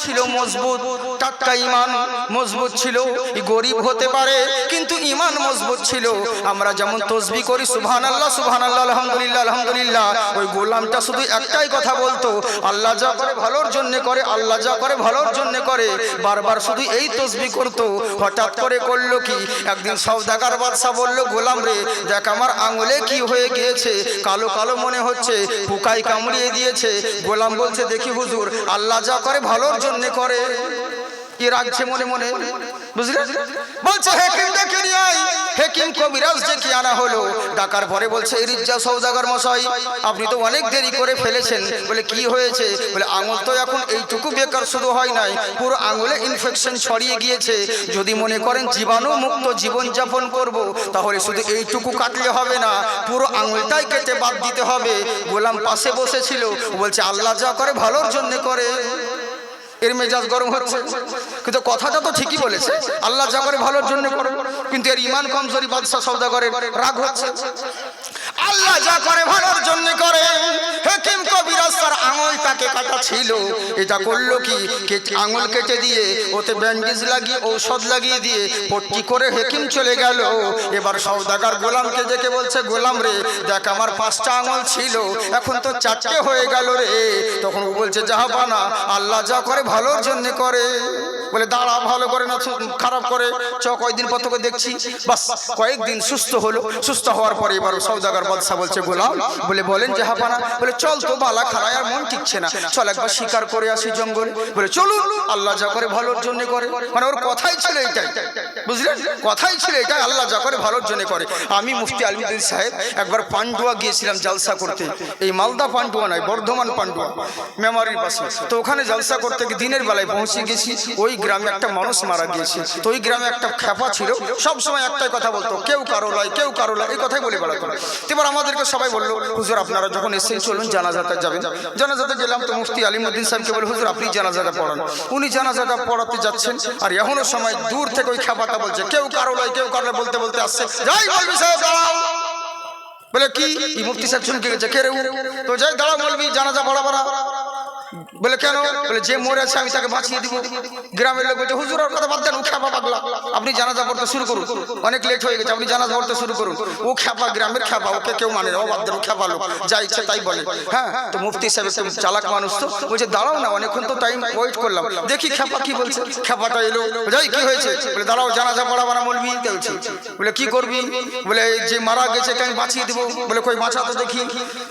ছিল মজবুত, টাটকা ইমান মজবুত ছিল। গরিব হতে পারে কিন্তু ইমান মজবুত ছিল। আমরা যেমন তসবিহ করি সুবহানাল্লাহ সুবহানাল্লাহ আলহামদুলিল্লাহ আলহামদুলিল্লাহ, ওই গোলামটা শুধু একটাই কথা বলতো, আল্লাহ যা করে ভালোর জন্য করে, আল্লাহ যা করে ভালোর জন্য করে, বারবার শুধু এই তসবিহ করতো। হঠাৎ করে করলো কি, একদিন সওদাগর বাদশা বলল, গোলাম রে দেখ আমার আঙুলে কি হয়ে গিয়েছে, কালো কালো মনে হচ্ছে, পোকায় কামড়িয়ে দিয়েছে। গোলাম বলছে দেখি হুজুর, আল্লাহ যা করে ভালোর জন্য করে। কি রাখছে মনে মনে, বুঝলেন? বলছে হাকিম ডেকে নিয়ে আয়। হাকিম কবিরাজ ডেকে আনা হলো। ডাকার পরে বলছে রিজ্জা সওদাগর মশাই, আপনি তো অনেক দেরি করে ফেলেছেন। বলে কি হয়েছে? বলে আঙুল তো এখন এইটুকু বেকার শুধু হয় নাই, পুরো আঙুলে ইনফেকশন ছড়িয়ে গিয়েছে। যদি মনে করেন জীবাণু মুক্ত জীবনযাপন করব, তাহলে শুধু এইটুকু কাটলে হবে না, পুরো আঙুলটাই কেটে বাদ দিতে হবে। গোলাম পাশে বসেছিল, বলছে আল্লাহ যা করে ভালোর জন্য করে। এর মেজাজ গরম হচ্ছে, কিন্তু কথাটা তো ঠিকই বলেছে, আল্লাহ যা করে ভালোর জন্য করে, কিন্তু এর ইমান কমজোরি বাদশা সওদাগরের রাগ হচ্ছে। আল্লাহ যা করে ভালোর জন্য করে। হাকিম কবিরাজ তার আঙুলটাকে কাটা ছিল, এটা করলো কি, আঙুল কেটে দিয়ে ওতে ব্যান্ডেজ লাগিয়ে ঔষধ লাগিয়ে দিয়ে পট্টি করে হাকিম চলে গেল। এবার সওদাগর গোলামকে দেখে বলছে, গোলাম রে দেখ আমার 5টা আঙুল ছিল, এখন তো 4টে হয়ে গেল রে। তখন ও বলছে জাহাপানা, আল্লাহ যা করে ভালোর জন্য করে। বলে দাঁড়া, ভালো করে না খারাপ করে, কয়েকদিন পর তোকে দেখছি। বাস কয়েকদিন সুস্থ হলো। সুস্থ হওয়ার পরে এবার সওদাগর বাদশা বলছে গোলাম, বলে বলেন জাহাপানা। বলে চল তো বালা খারায় আর মন টিকছে না, চল একবার শিকার করে আসি জঙ্গল। বলে চলুন, আল্লাহ যা করে ভালোর জন্য করে। মানে ওর কথাই ছিল এটাই, বুঝলেন? কথাই ছিল এটাই, আল্লাহ যা করে ভালোর জন্য করে। আমি মুফতি আলিমুদ্দিন সাহেব একবার পান্ডুয়া গিয়েছিলাম জালসা করতে। এই মালদা পান্ডুয়া নয়, বর্ধমান পান্ডুয়া মেমারির পাশে। তো ওখানে জালসা করতে গিয়ে দিনের বেলায় পৌঁছে গেছি। ওই গ্রামে একটা মানুষ মারা গিয়েছে। তো ওই গ্রামে একটা খেপা ছিল, সব সময় একটাই কথা বলতো, কেউ কারো লয়, কেউ কারো লয়, এই কথাই বলে বেড়াতো। এবার আমাদেরকে সবাই বললো, হুজুর আপনারা যখন এসেছেন চলুন জানাজাতে যাবেন। জানাজাতে গেলাম। তো মুফতি আলিমুদ্দিন সাহেবকে বলে, হুজুর আপনি জানাজাটা পড়ান। উনি জানাজাটা পড়াতে যাচ্ছেন, আর এখনো সময় দূর থেকে ওই খেপাটা বলছে, কেউ কারো লয়, কেউ কারো লয়, বলতে বলতে আসছে। যাই মৌলভী সাহেব দাঁড়াও। বলে কি? মুফতি সাহেব শুনতে গেছে, কে রে? তো যাই দাঁড়াও মৌলভী, জানাজা পড়াবো না। বলে কেন? বলে যে মরে আছে আমি তাকে বাঁচিয়ে দিব। গ্রামের লোক বলছে, হুজুর আর কথা বাদ দেন, ও খেপা পাগলা, আপনি জানাজা পড়তে শুরু করুন, অনেক লেট হয়ে গেছে, আপনি জানাজা পড়তে শুরু করুন। ও খেপা, গ্রামের খেপা, ওকে কেউ মানে না, ও বাদ দেন, ও খেপা লোক, যা ইচ্ছে তাই বলে। হ্যাঁ, তো মুফতি সাহেব একটু চালাক মানুষ, তো বলছে দাঁড়াও না, অনেকক্ষণ তো টাইম ওয়েট করলাম, দেখি খেপা কি বলছে। খেপাটা এলো, যাই কি হয়েছে? বলে দাঁড়াও, জানাজা পড়াবো না মৌলভী বলছে। বলে কি করবি? বলে যে মারা গেছে আমি বাঁচিয়ে দিব। বলে কই বাঁচা তো দেখি।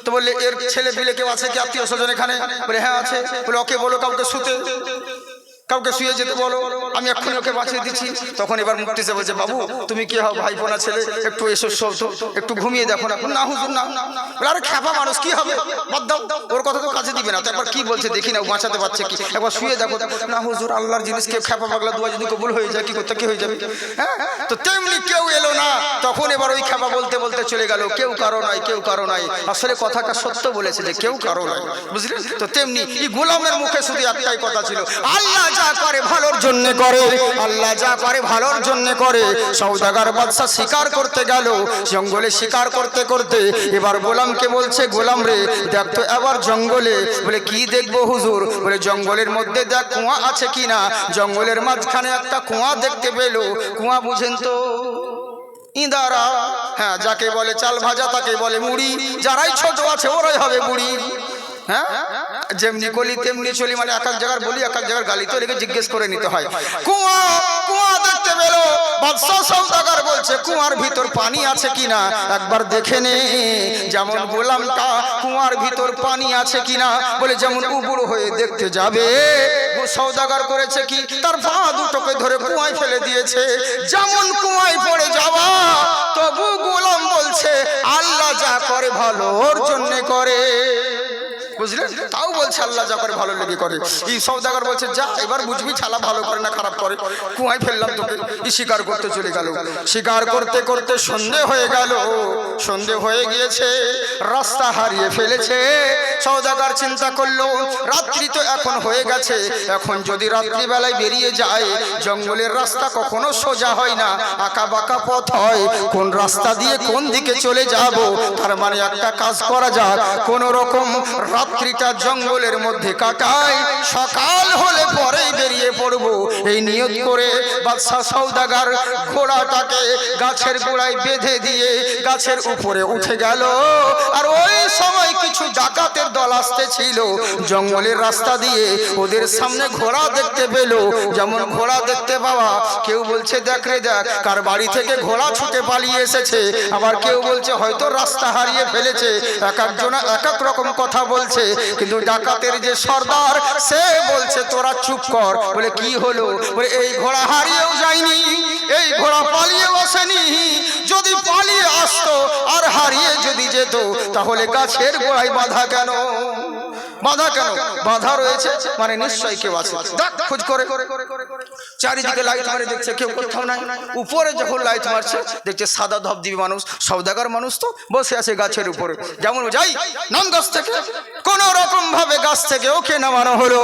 তো বললে এর ছেলে পিলে কেউ আছে কি, আত্মীয় স্বজন এখানে? বলে হ্যাঁ আছে। বলে ওকে বলো কাউকে শুতে, কাউকে শুয়ে যেতে বলো, আমি এক্ষুনি ওকে বাঁচিয়ে দিচ্ছি। তখন এবার মুফতি সাহেব বলছে, বাবু তুমি কি হও, ভাই বোনা ছেলে, একটু এসো তো, একটু ঘুমিয়ে দেখো না। না হুজুর না। বলে আরে খেপা মানুষ, কি হবে, বাদ দাও, ওর কথা তো কাজে দিবে না। তো একবার কি বলছে দেখি না, ও বাঁচাতে পারছে কি, একবার শুয়ে দেখো। না হুজুর, আল্লাহর জিনিস, কেউ খেপা পাগলা দোয়া যদি কবুল হয়ে যায় কি করতে, কি হয়ে যাবে? হ্যাঁ, তো তেমনি কেউ এলো না। তখন এবার ওই খেপা বলতে বলতে চলে গেল, কেউ কারো নাই, কেউ কারো নাই। আসলে কথাটা সত্য বলেছে যে কেউ কারো নাই, বুঝলেন? তো তেমনি এই গোলামের মুখে শুধু একটাই কথা ছিল, আল্লাহ যা করে ভালোর জন্য করে, আল্লাহ যা করে ভালোর জন্য করে। সওদাগর বাদশা শিকার করতে গেল, জঙ্গলে শিকার করতে করতে এবার গোলামকে বলছে, গোলাম রে দেখ তো এবার জঙ্গলে। বলে কি দেখবো হুজুর? বলে জঙ্গলের মধ্যে দেখ কুয়া আছে কিনা। জঙ্গলের মাঝখানে একটা কুয়া দেখতে পেল। কুয়া বুঝেন তো? ইঁদারা, হ্যাঁ, যাকে বলে চাল ভাজা তাকে বলে মুড়ি, যারাই ছোট আছে ওরাই হবে বুড়ি। হ্যাঁ, যেমনি গলি তেমনি চলি, মানে এক এক জায়গার বলি, এক এক জায়গার গালি, তো লেগে জিজ্ঞেস করে নিতে হয়। কুয়া, কুয়া দেখতে পেলো। বাদশা সওদাগর বলছে কুয়ার ভিতর পানি আছে কিনা একবার দেখে নে। যেমন গোলামটা কুয়ার ভিতর পানি আছে কিনা, বলে যেমন উবুড় হয়ে দেখতে যাবে, সওদাগর করেছে কি, তার পা দুটোকে ধরে কুয়ায় ফেলে দিয়েছে। যেমন কুয়ায় পড়ে যাওয়া, তবু গোলাম বলছে আল্লাহ যা করে ভালোর জন্য করে, বুঝলেন? তাও বলছে আল্লাহ যা করে ভালো লেগে করে। এই সওদাগর বলছে যা এবার বুঝবি ছালা ভালো করে না খারাপ করে, কুয়ায় ফেললাম তোকে। এই শিকার করতে চলে গেল। শিকার করতে করতে সন্ধে হয়ে গেল। সন্ধে হয়ে গিয়েছে, রাস্তা হারিয়ে ফেলেছে। সওদাগর চিন্তা করলো রাত্রি তো এখন হয়ে গেছে, এখন যদি রাত্রিবেলায় বেরিয়ে যায়, জঙ্গলের রাস্তা কখনো সোজা হয় না, আঁকা বাঁকা পথ হয়, কোন রাস্তা দিয়ে কোন দিকে চলে যাব। তার মানে একটা কাজ করা যাক, কোন রকম রাত্রিটা জঙ্গলের মধ্যে কাটাই, সকাল হলে পরেই এই নিয়ত করে বাদশা সওদাগর ঘোড়াটাকে গাছের গোড়ায় বেঁধে দিয়ে গাছের উপরে উঠে গেল। আর ওই সময় কিছু ডাকাতের দল আসতেছিল জঙ্গলের রাস্তা দিয়ে, ওদের সামনে ঘোড়া দেখতে পেল। যেমন ঘোড়া দেখতে পাওয়া, কেউ বলছে দেখ রে দেখ কার বাড়ি থেকে ঘোড়া ছুটে পালিয়ে এসেছে, আবার কেউ বলছে হয়তো রাস্তা হারিয়ে ফেলেছে। এক একজনা এক এক রকম কথা বলছে, কিন্তু ডাকাতের যে সর্দার সে বলছে তোরা চুপ কর। বলে কি হলো? বলে এই ঘোড়া হারিয়েও যায়নি, এই ঘোড়া পালিয়ে আসেনি। যদি পালিয়ে আসতো আর হারিয়ে যদি যেত তাহলে গাছের গোড়ায় বাঁধা কেন? বাঁধা কেন? বাঁধা রয়েছে মানে নিশ্চয়ই কেউ আছে। দেখ খোঁজ করে, চারিদিকে লাইট মারে দেখছে কেউ কোথাও নাই। উপরে যখন লাইট মারছে দেখছে সাদা ধবধবে মানুষ, সওদাগর মানুষ তো বসে আছে গাছের উপরে। যেমন যাই নাম গাছ থেকে, কোন রকম ভাবে গাছ থেকে ওকে নামানো হলো।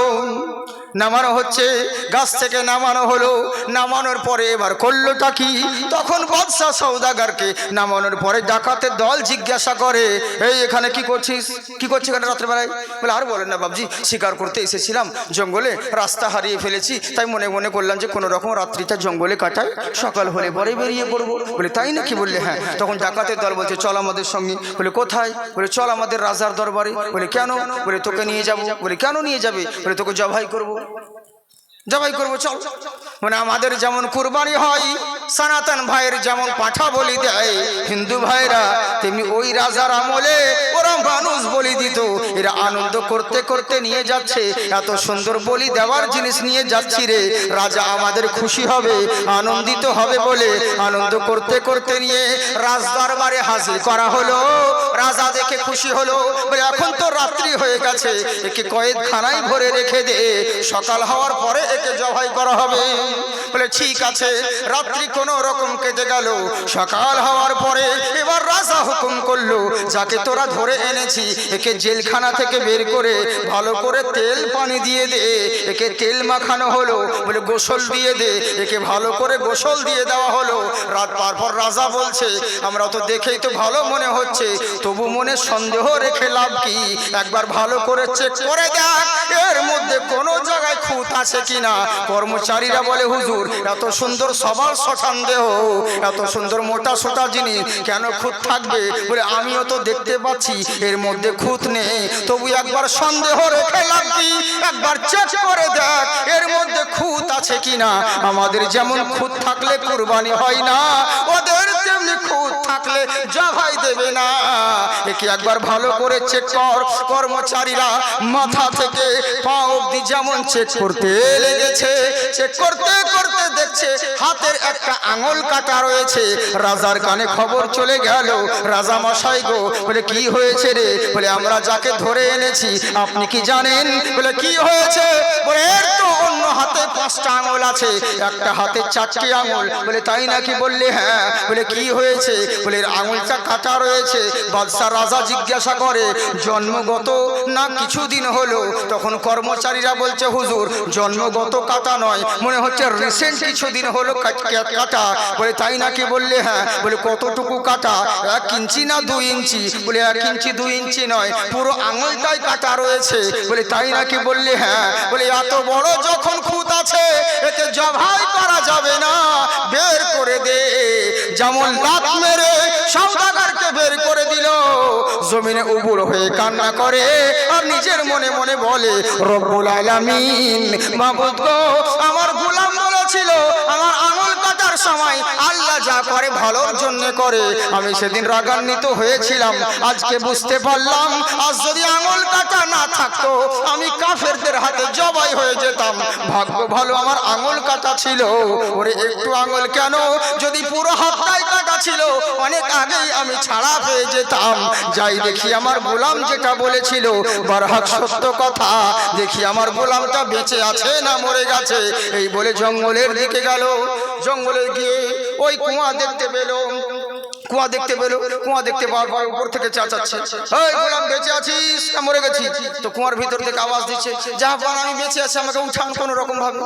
নামানো হচ্ছে, গাছ থেকে নামানো হলো। নামানোর পরে এবার করলোটা কি? তখন বাদশা সওদাগরকে নামানোর পরে ডাকাতের দল জিজ্ঞাসা করে, এই এখানে কি করছিস? কি করছিস এখানে রাত্রেবেলায়? বলে আর বলেন না বাবজি, শিকার করতে এসেছিলাম জঙ্গলে, রাস্তা হারিয়ে ফেলেছি, তাই মনে মনে করলাম যে কোনো রকম রাত্রিটা জঙ্গলে কাটাই, সকাল হলে পরে বেরিয়ে পড়বো। বলে তাই নাকি? বললে হ্যাঁ। তখন ডাকাতের দল বলছে চল আমাদের সঙ্গে। বলে কোথায়? বলে চল আমাদের রাজার দরবারে। বলে কেন? বলে তোকে নিয়ে যাবো। বলে কেন নিয়ে যাবে? বলে তোকে জবাই করবো। জবাই করবো চল। মানে আমাদের যেমন কুরবানি হয়, সনাতন ভাইয়ের যেমন পাঠা বলি দেয় হিন্দু ভাইরা, তেমনি ওই রাজার আমলে ওরা মানুষ বলি দিত। এরা আনন্দ করতে করতে নিয়ে যাচ্ছে, এত সুন্দর বলি দেওয়ার জিনিস নিয়ে যাচ্ছি রে, রাজা আমাদের খুশি হবে, আনন্দিত হবে বলে আনন্দ করতে করতে নিয়ে রাজ দরবারে হাজির করা হলো। রাজা দেখে খুশি হলো, বলে এখন তো রাত্রি হয়ে গেছে, একে কয়েদখানায় ভরে রেখে দে, সকাল হওয়ার পরে একে জবাই করা হবে। বলে ঠিক আছে। রাত্রি কোনো রকম কেটে গেল, সকাল হওয়ার পরে এবার রাজা হুকুম করলো, যাকে তোরা ধরে এনেছি একে জেলখানা থেকে বের করে ভালো করে তেল পানি দিয়ে দে, একে তেল মাখানো হলো। বলে গোসল দিয়ে দে, একে ভালো করে গোসল দিয়ে দেওয়া হলো। রাত পার পর রাজা বলছে আমরা তো দেখেই তো ভালো মনে হচ্ছে, তবু মনে সন্দেহ রেখে লাভ কি, একবার ভালো করে চেক করে দেখ এর মধ্যে কোনো জায়গায় খুঁত আছে কিনা। কর্মচারীরা বলে হুজুর এত সুন্দর সবার সঠান দেহ, এত সুন্দর মোটা সোটা জিনিস কেন খুঁত থাকবে? বলে আমিও তো দেখতে পাচ্ছি এর মধ্যে খুঁত নেই, তবু একবার সন্দেহ রেখে লাভ কি, একবার চেক করে দেখ এর মধ্যে খুঁত আছে কিনা। আমাদের যেমন খুঁত থাকলে কুরবানি হয় না, ওদের তেমনি খুঁত থাকলে জবাই দেবে না, একে একবার ভালো করে চেক কর। কর্মচারীরা মাথা থেকে পা অবধি যেমন চেক করতে লেগেছে, চেক করতে করতে দেখছে হাতের একটা আঙুল কাটা রয়েছে। রাজার কানে খবর চলে গেল, রাজা মশাই গো, বলে কি হয়েছে রে? বলে আমরা যাকে ধরে এনেছি আপনি কি জানেন? বলে কি হয়েছে? বলে এর তো অন্য হাতে 5টা আঙুল আছে, একটা হাতে 4টি আঙুল। বলে তাই নাকি? বললে হ্যাঁ। বলে কি হয়েছে? বলে এর আঙুলটা কাটা রয়েছে। বাদশা রাজা জিজ্ঞাসা করে জন্মগত না কিছুদিন হলো? তখন কর্মচারীরা বলছে হুজুর জন্মগত কাটা নয়, মনে হচ্ছে রিসেন্ট কিছুদিন হলো কাটা। বলে তাই নাকি? বললে হ্যাঁ। বলে কতটুকু কাটা? 1 ইঞ্চি না 2 ইঞ্চি? বলে 1 ইঞ্চি 2 ইঞ্চি নয়, পুরো আঙুলটাই কাটা রয়েছে। বলে তাই নাকি? বললে হ্যাঁ। বলে এত বড় যখন খুঁত আছে একে জবাই করা যাবে না, বের করে দে। যেমন লাত মেরে সওদাগরকে বের করে দিল, জমিনে উবুড় হয়ে কান্না করে আর নিজের মনে মনে বলে রব্বুল আলামিন, মাবুদ গো আমার গোলাম বলেছিল আমার আঙুল কাটার সময় আল্লাহ যা করে ভালোর জন্য করে, আমি সেদিন রাগান্বিত হয়েছিলাম, আজকে বুঝতে পারলাম আজ যদি আঙুল কাটা না থাকতো আমি কাফেরদের হাতে জবাই হয়ে যেতাম, ভাগ্য ভালো আমার আঙুল কাটা ছিল। ওরে একটু আঙুল কেন, যদি পুরো হাতটাই কাটা ছিল অনেক আগেই আমি ছাড়া পেয়ে যেতাম। যাই দেখি আমার গোলাম যেটা বলেছিল বারহাক সত্য কথা, দেখি আমার গোলামটা বেঁচে আছে না মরে গেছে। এই বলে জঙ্গলের দিকে গেল, জঙ্গলে গিয়ে ওই কুয়া দেখতে পেল, কুয়া দেখতে পেলো, কুয়া দেখতে পাওয়ার পর উপর থেকে চেঁচাচ্ছে, এই গোলাম বেঁচে আছিস না মরে গেছিস? তো কুয়ার ভিতর থেকে আওয়াজ দিচ্ছে, জাহাপানা আমি বেঁচে আছি, আমাকে উঠান কোনো রকম ভাবে,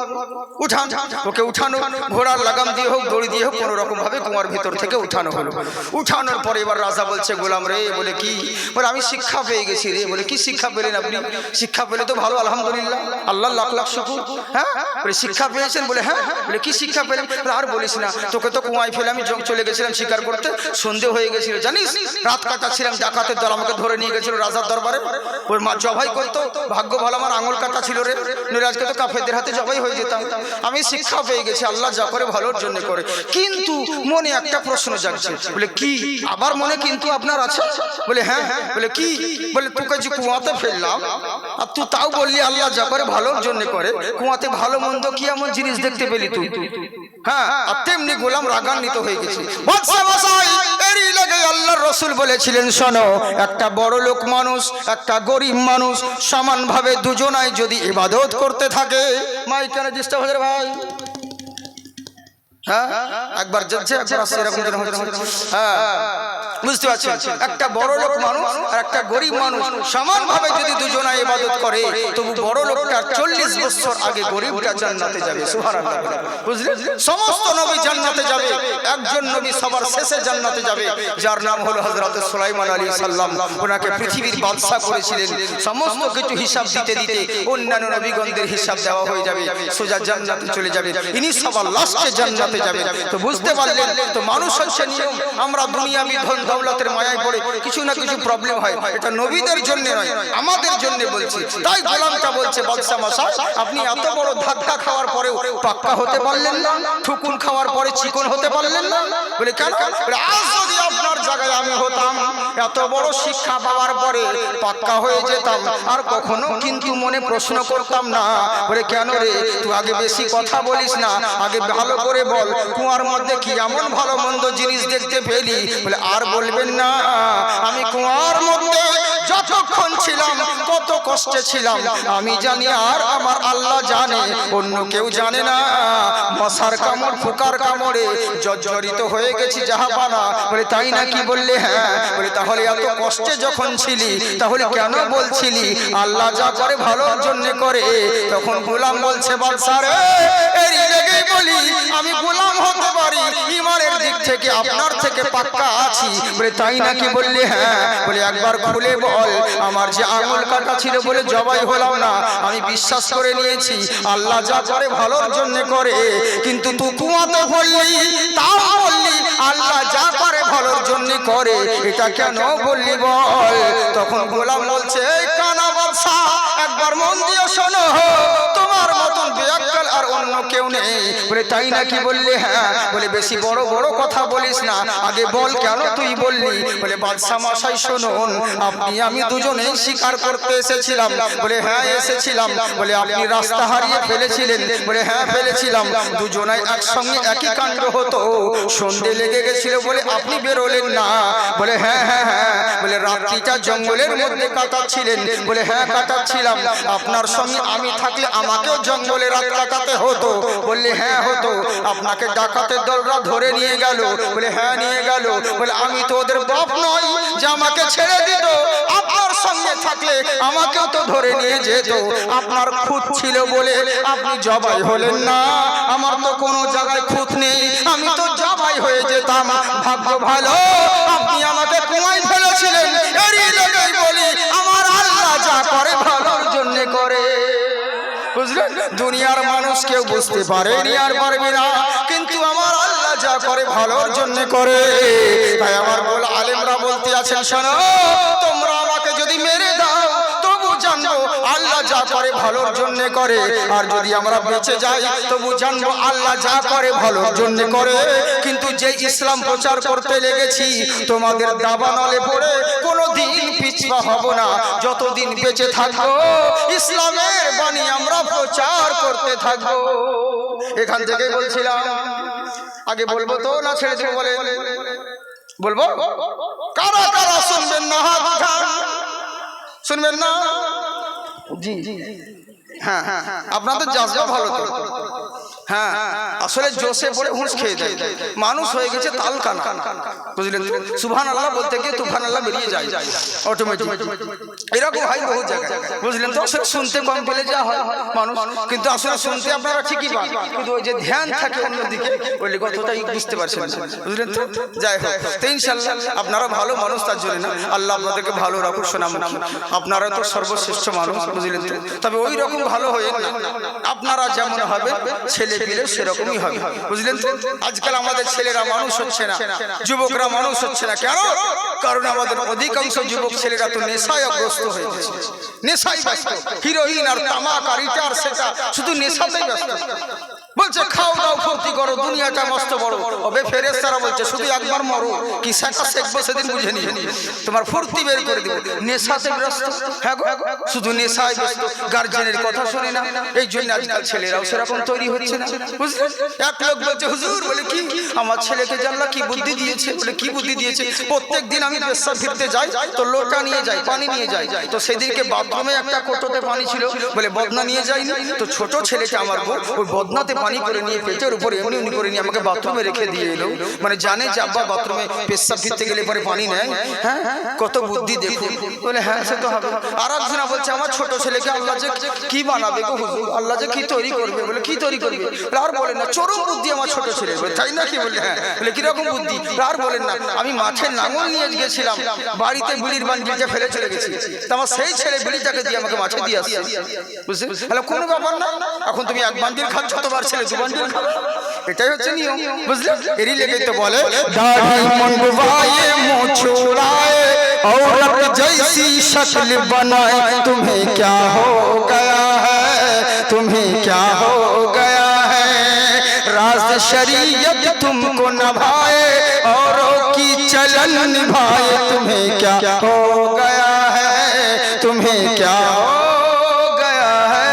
উঠান। ওকে উঠানো, ঘোড়ার লাগাম দিয়ে হোক দড়ি দিয়ে হোক কোনো রকম ভাবে কুয়ার ভিতর থেকে উঠানো হলো। উঠানোর পরে এবার রাজা বলছে, গোলাম রে, বলে কি? বলে আমি শিক্ষা পেয়ে গেছি রে। বলে কি শিক্ষা পেলেন আপনি? শিক্ষা পেলে তো ভালো, আলহামদুলিল্লাহ, আল্লাহ লাখ লাখ শুকর। হ্যাঁ, বলে শিক্ষা পেয়েছেন? বলে হ্যাঁ। বলে কি শিক্ষা পেলেন? আর বলিস না, তোকে তো কুয়ায় ফেলে আমি চলে গেছিলাম শিকার করতে, সন্ধে হয়ে গেছিল জানিস, রাত কাটাচ্ছিলাম, ডাকাতের দল আমাকে ধরে নিয়ে গেছিল রাজার দরবারে, ওর মা জবাই করতো, ভাগ্য ভালো আমার আঙুল কাটা ছিল রে, নইলে তো কাফেরদের হাতে জবাই হয়ে যেতাম। আমি শিক্ষা পেয়ে গেছি, আল্লাহ যা করে ভালোর জন্য করে। কিন্তু মনে একটা প্রশ্ন জাগছে। বলে কি? আবার মনে কিন্তু আপনার আছে? বলে হ্যাঁ। বলে কি? বলে তোকে যে কুয়াতে ফেললাম আর তুই তাও বললি আল্লাহ যা করে ভালোর জন্য করে, কুয়াতে ভালো মন্দ কি এমন জিনিস দেখতে পেলি তুই? হ্যাঁ, আর তেমনি গোলাম রাগান্বিত হয়ে গেছে। এরই লাগে আল্লাহর রাসূল বলেছিলেন, শোনো, একটা বড় লোক মানুষ, একটা গরিব মানুষ, সমানভাবে দুজনাই যদি ইবাদত করতে থাকে। মাইক কেন ডিস্টার্ব হয়ে ভাই? হ্যাঁ, একবার যাচ্ছে একবার আসছে, এরকম যেন হচ্ছে। হ্যাঁ, বুঝতে পারছেন? একটা বড় লোক মানুষ আর একটা গরিব মানুষ সমানভাবে যদি দুজনা ইবাদত করে, তবু বড় লোকটা 40 বছর আগে গরিবটা জান্নাতে যাবে। সুবহানাল্লাহ, বুঝলেন? সমস্ত নবী জান্নাতে যাবে, একজন নবী সবার শেষে জান্নাতে যাবে, যার নাম হলো হযরত সুলাইমান আলাইহিস সালাম। ওনাকে পৃথিবীর বাদশা করেছিলেন। সমস্ত কিছু হিসাব দিতে দিতে অন্যান্য নবীগণদের হিসাব দেওয়া হয়ে যাবে, সোজা জান্নাতে চলে যাবে। ইনি সবার লাস্টে জান্নাতে যাবে। তো বুঝতে পারলেন তো, মানুষ হচ্ছে নিয়ম। আমরা দুনিয়াবি ধন দৌলতের মায়ায় পড়ে কিছু না কিছু প্রবলেম হয়। এটা নবীদের জন্য নয়, আমাদের জন্য বলছি। তাই গোলামটা বলছে, বাদশা মশাই, আপনি এত বড় ধাক্কা খাওয়ার পরেও পাক্কা হতে পারলেন না, ঠুকুন খাওয়ার পরে চিকন হতে পারলেন না। বলে কেন? বলে আজ যদি আপনার জায়গায় আমি হতাম, এত বড় শিক্ষা পাওয়ার পরে পাক্কা হয়ে যেতাম, আর কখনো কিন্তু মনে প্রশ্ন করতাম না। বলে কেন রে? তুই আগে বেশি কথা বলিস না, আগে ভালো করে বল, কুয়ার মধ্যে কি এমন ভালো মন্দ জিনিস দেখতে পেলি? বলে আর বলবেন না, আমি কুয়ার মধ্যে যতক্ষণ ছিলাম কত কষ্টে ছিলাম আমি জানি, আর আমার আল্লাহ জানে, অন্য কেউ জানে না। মশার কামড়, পোকার কামড়ে জর্জরিত হয়ে গেছি জাহাপানা। বলে তাই নাকি? বললে হ্যাঁ। বলে তাহলে এত কষ্টে যখন ছিলি, তাহলে কেন বলছিলি আল্লাহ যা করে ভালোর জন্য করে? তখন গোলাম বলছে, বাদশা রে, এরই লেগেই বলি আমি গোলাম হতে পারি, ইমানের দিক থেকে আপনার থেকে পাক্কা আছি। বলে তাই নাকি? বললে হ্যাঁ। বলে একবার খুলে বল, আমার যে আঙুল কাটা ছিল বলে জবাই হলাম না, আমি বিশ্বাস করে নিয়েছি আল্লাহ যা করে ভালোর জন্য করে, কিন্তু তুই কুয়াতে পড়লি, তাও বললি আল্লাহ যা করে ভালোর জন্য করে, এটা কেন বললি বল? তখন গোলাম বলছে, এই কানা বাদশা, একবার মন দিয়ে শোনো, তোমার মতন বেয়াক্কাল আর অন্য কেউ নেই। বলে তাই নাকি? বললে হ্যাঁ। বলে বেশি বড় বড় কথা বলিস না, আগে বল কেন তুই বললি? বলে বাদশা মশাই শুনুন, আপনি আমি দুজনেই শিকার করতে এসেছিলাম। বলে হ্যাঁ এসেছিলাম। বলে আপনি রাস্তা হারিয়ে ফেলেছিলেন? বলে হ্যাঁ ফেলেছিলাম। দুজনাই একসঙ্গে একই কাণ্ড হতো, সন্ধে লেগে গেছিল বলে আপনি বেরোলেন না? বলে হ্যাঁ হ্যাঁ হ্যাঁ। বলে রাত্রিটা জঙ্গলের মধ্যে কাটাচ্ছিলেন? বলে হ্যাঁ কাটাচ্ছিলাম। আপনার সঙ্গে আমি থাকলে আমাকেও জঙ্গলে রাত কাটাতে হতো? বললে হ্যাঁ হতো। আপনাকে ডাকাতের দলরা ধরে নিয়ে গেল? বলে হ্যাঁ নিয়ে গেল। বলে আমি তো ওদের বাপ নই যে আমাকে ছেড়ে দিত, আপনার সঙ্গে থাকলে আমাকেও তো ধরে নিয়ে যেত। আপনার খুঁত ছিল বলে আপনি জবাই হলেন না, আমার তো কোনো জায়গায় খুঁত নেই, আমি তো জবাই হয়ে যেতাম। ভাগ্য ভালো আপনি আমাকে কুয়ায় ফেলেছিলেন। এরই লেগেই বলি আমার আল্লাহ যা করে ভালোর জন্য করে। বুঝলেন? দুনিয়ার মানুষ কেউ বুঝতে পারেনি আর পারবে না, কিন্তু আমার আল্লাহ যা করে ভালোর জন্য করে। তাই আমার বল আলেমরা বলতে আছেন, শোনো, তোমরা আমাকে যদি মেরে দাও তবু জানবো আল্লাহ যা করে ভালোর জন্য করে, আর যদি আমরা বেঁচে যাই তবু জানবো আল্লাহ যা করে ভালোর জন্য করে। কিন্তু যে ইসলাম প্রচার করতে লেগেছি, তোমাদের দাবানলে পড়ে কোনোদিন পিছপা হব না। যতদিন বেঁচে থাকবো ইসলামের বাণী আমরা প্রচার করতে থাকবো। এখান থেকে বলছিলাম, আগে বলবো তো না ছেড়ে দেবো? বলে বলবো? কারা কারা শুনবেন না? হাত উঠান। শুনবেন না? জি হ্যাঁ, আপনাদের জাজবা ভালো তো। হ্যাঁ, আসলে জোশে পড়ে হুঁশ খেয়ে দেয়, মানুষ হয়ে গেছে তালকানা, বুঝলেন তো? সুবহানাল্লাহ বলতে গিয়ে তুফানাল্লাহ বেরিয়ে যায় অটোমেটিক। এরকম হয় বহু জায়গায়, বুঝলেন তো? আসলে শুনতে কম পেলে যা হয় মানুষ, কিন্তু আসলে শুনতে আপনারা ঠিকই পান, কিন্তু ওই যে ধ্যান থাকে অন্যদিকে, ওই কথাটাই বুঝতে পারছেন না, বুঝলেন তো? যাই হোক, তো ইনশাআল্লাহ আপনারা ভালো মানুষ, তার জন্য না, আল্লাহ আপনাদেরকে ভালো রাখুন। শোনাম, আপনারা তো সর্বশ্রেষ্ঠ মানুষ, বুঝলেন তো? তবে ওই রকম ভালো হয়ে না, আপনারা যেমন হবে ছেলে পেলে সেরকমই হবে, বুঝলেন তো? আজকাল আমাদের ছেলেরা মানুষ হচ্ছে না, যুবকরা মানুষ হচ্ছে না। কেন? কারণ আমাদের অধিকাংশ যুবক ছেলেরা তো নেশায় গ্রস্ত হয়ে গেছে, নেশায় ব্যস্ত, হিরোইন আর তামাক আর ইটা আর সেটা, শুধু নেশাতেই ব্যস্ত। বলছে খাও দাও ফুর্তি করো, দুনিয়াটা মস্ত বড়। ওবে ফেরেশতারা বলছে শুধু একবার মরো, কি সেটা শেখবো সেদিন বুঝে নিয়ে তোমার ফুর্তি বের করে দেবো। নেশাতে ব্যস্ত, হ্যাঁ গো, শুধু নেশায় ব্যস্ত, গার্জেনের কথা শুনে না। এই জন্য আজকাল ছেলেরাও সেরকম তৈরি হচ্ছে না, বুঝলেন? এক লোক বলছে হুজুর, বলে কি আমার ছেলেকে জানলা কি বুদ্ধি দিয়েছে? বলে কি বুদ্ধি দিয়েছে? প্রত্যেক দিন আমি পেশাব ফিরতে যাই তো লোটা নিয়ে যাই, পানি নিয়ে যাই, তো সেদিনকে বাথরুমে একটা কোটোতে পানি ছিল, বলে বদনা নিয়ে যাইনি, তো ছোট ছেলেটা আমার ওই বদনাতে পানি করে নিয়ে পেটের উপরে এমনি এমনি করে নিয়ে আমাকে বাথরুমে রেখে দিয়ে এলো। মানে জানে যে আব্বা বাথরুমে পেশাব ফিরতে গেলে পরে পানি নেয়। হ্যাঁ, কত বুদ্ধি দেখুন। বলে হ্যাঁ সে তো হবে। আর একজনা বলছে আমার ছোট ছেলেকে আল্লাহ যে কি বানাবে গো হুজুর, আল্লাহ যে কি তৈরি করবে। বলে কি তৈরি করবে? আর বলেন না, চরম বুদ্ধি আমার ছোট ছেলে। তাই না কি? বলে হ্যাঁ। বলে কিরকম বুদ্ধি? আর বলেন না, আমি মাঠে লাঙল নিয়ে গেছিলাম, বাড়িতে বিড়ির বান্ডিলটা ফেলে চলে গেছি, তো আমার সেই ছেলে বিড়িটাকে দিয়ে আমাকে মাঠে দিয়ে আসছে, বুঝলেন? তাহলে কোনো ব্যাপার না, এখন তুমি এক বান্ডিল খাচ্ছ, তোমার ছেলে দু বান্ডিল খাবে, এটাই হচ্ছে নিয়ম, বুঝলেন? এরই লেগে তো বলে দাড়ি মুंडवाए मूंछ उड़ाए औरत जैसी शक्ल बनाए, तुम्हें क्या हो गया है, तुम्हें क्या हो गया है, राज शरीयत तुमको नभाए औरों की चलन निभाए, तुम्हें क्या हो गया है, तुम्हें क्या हो गया है।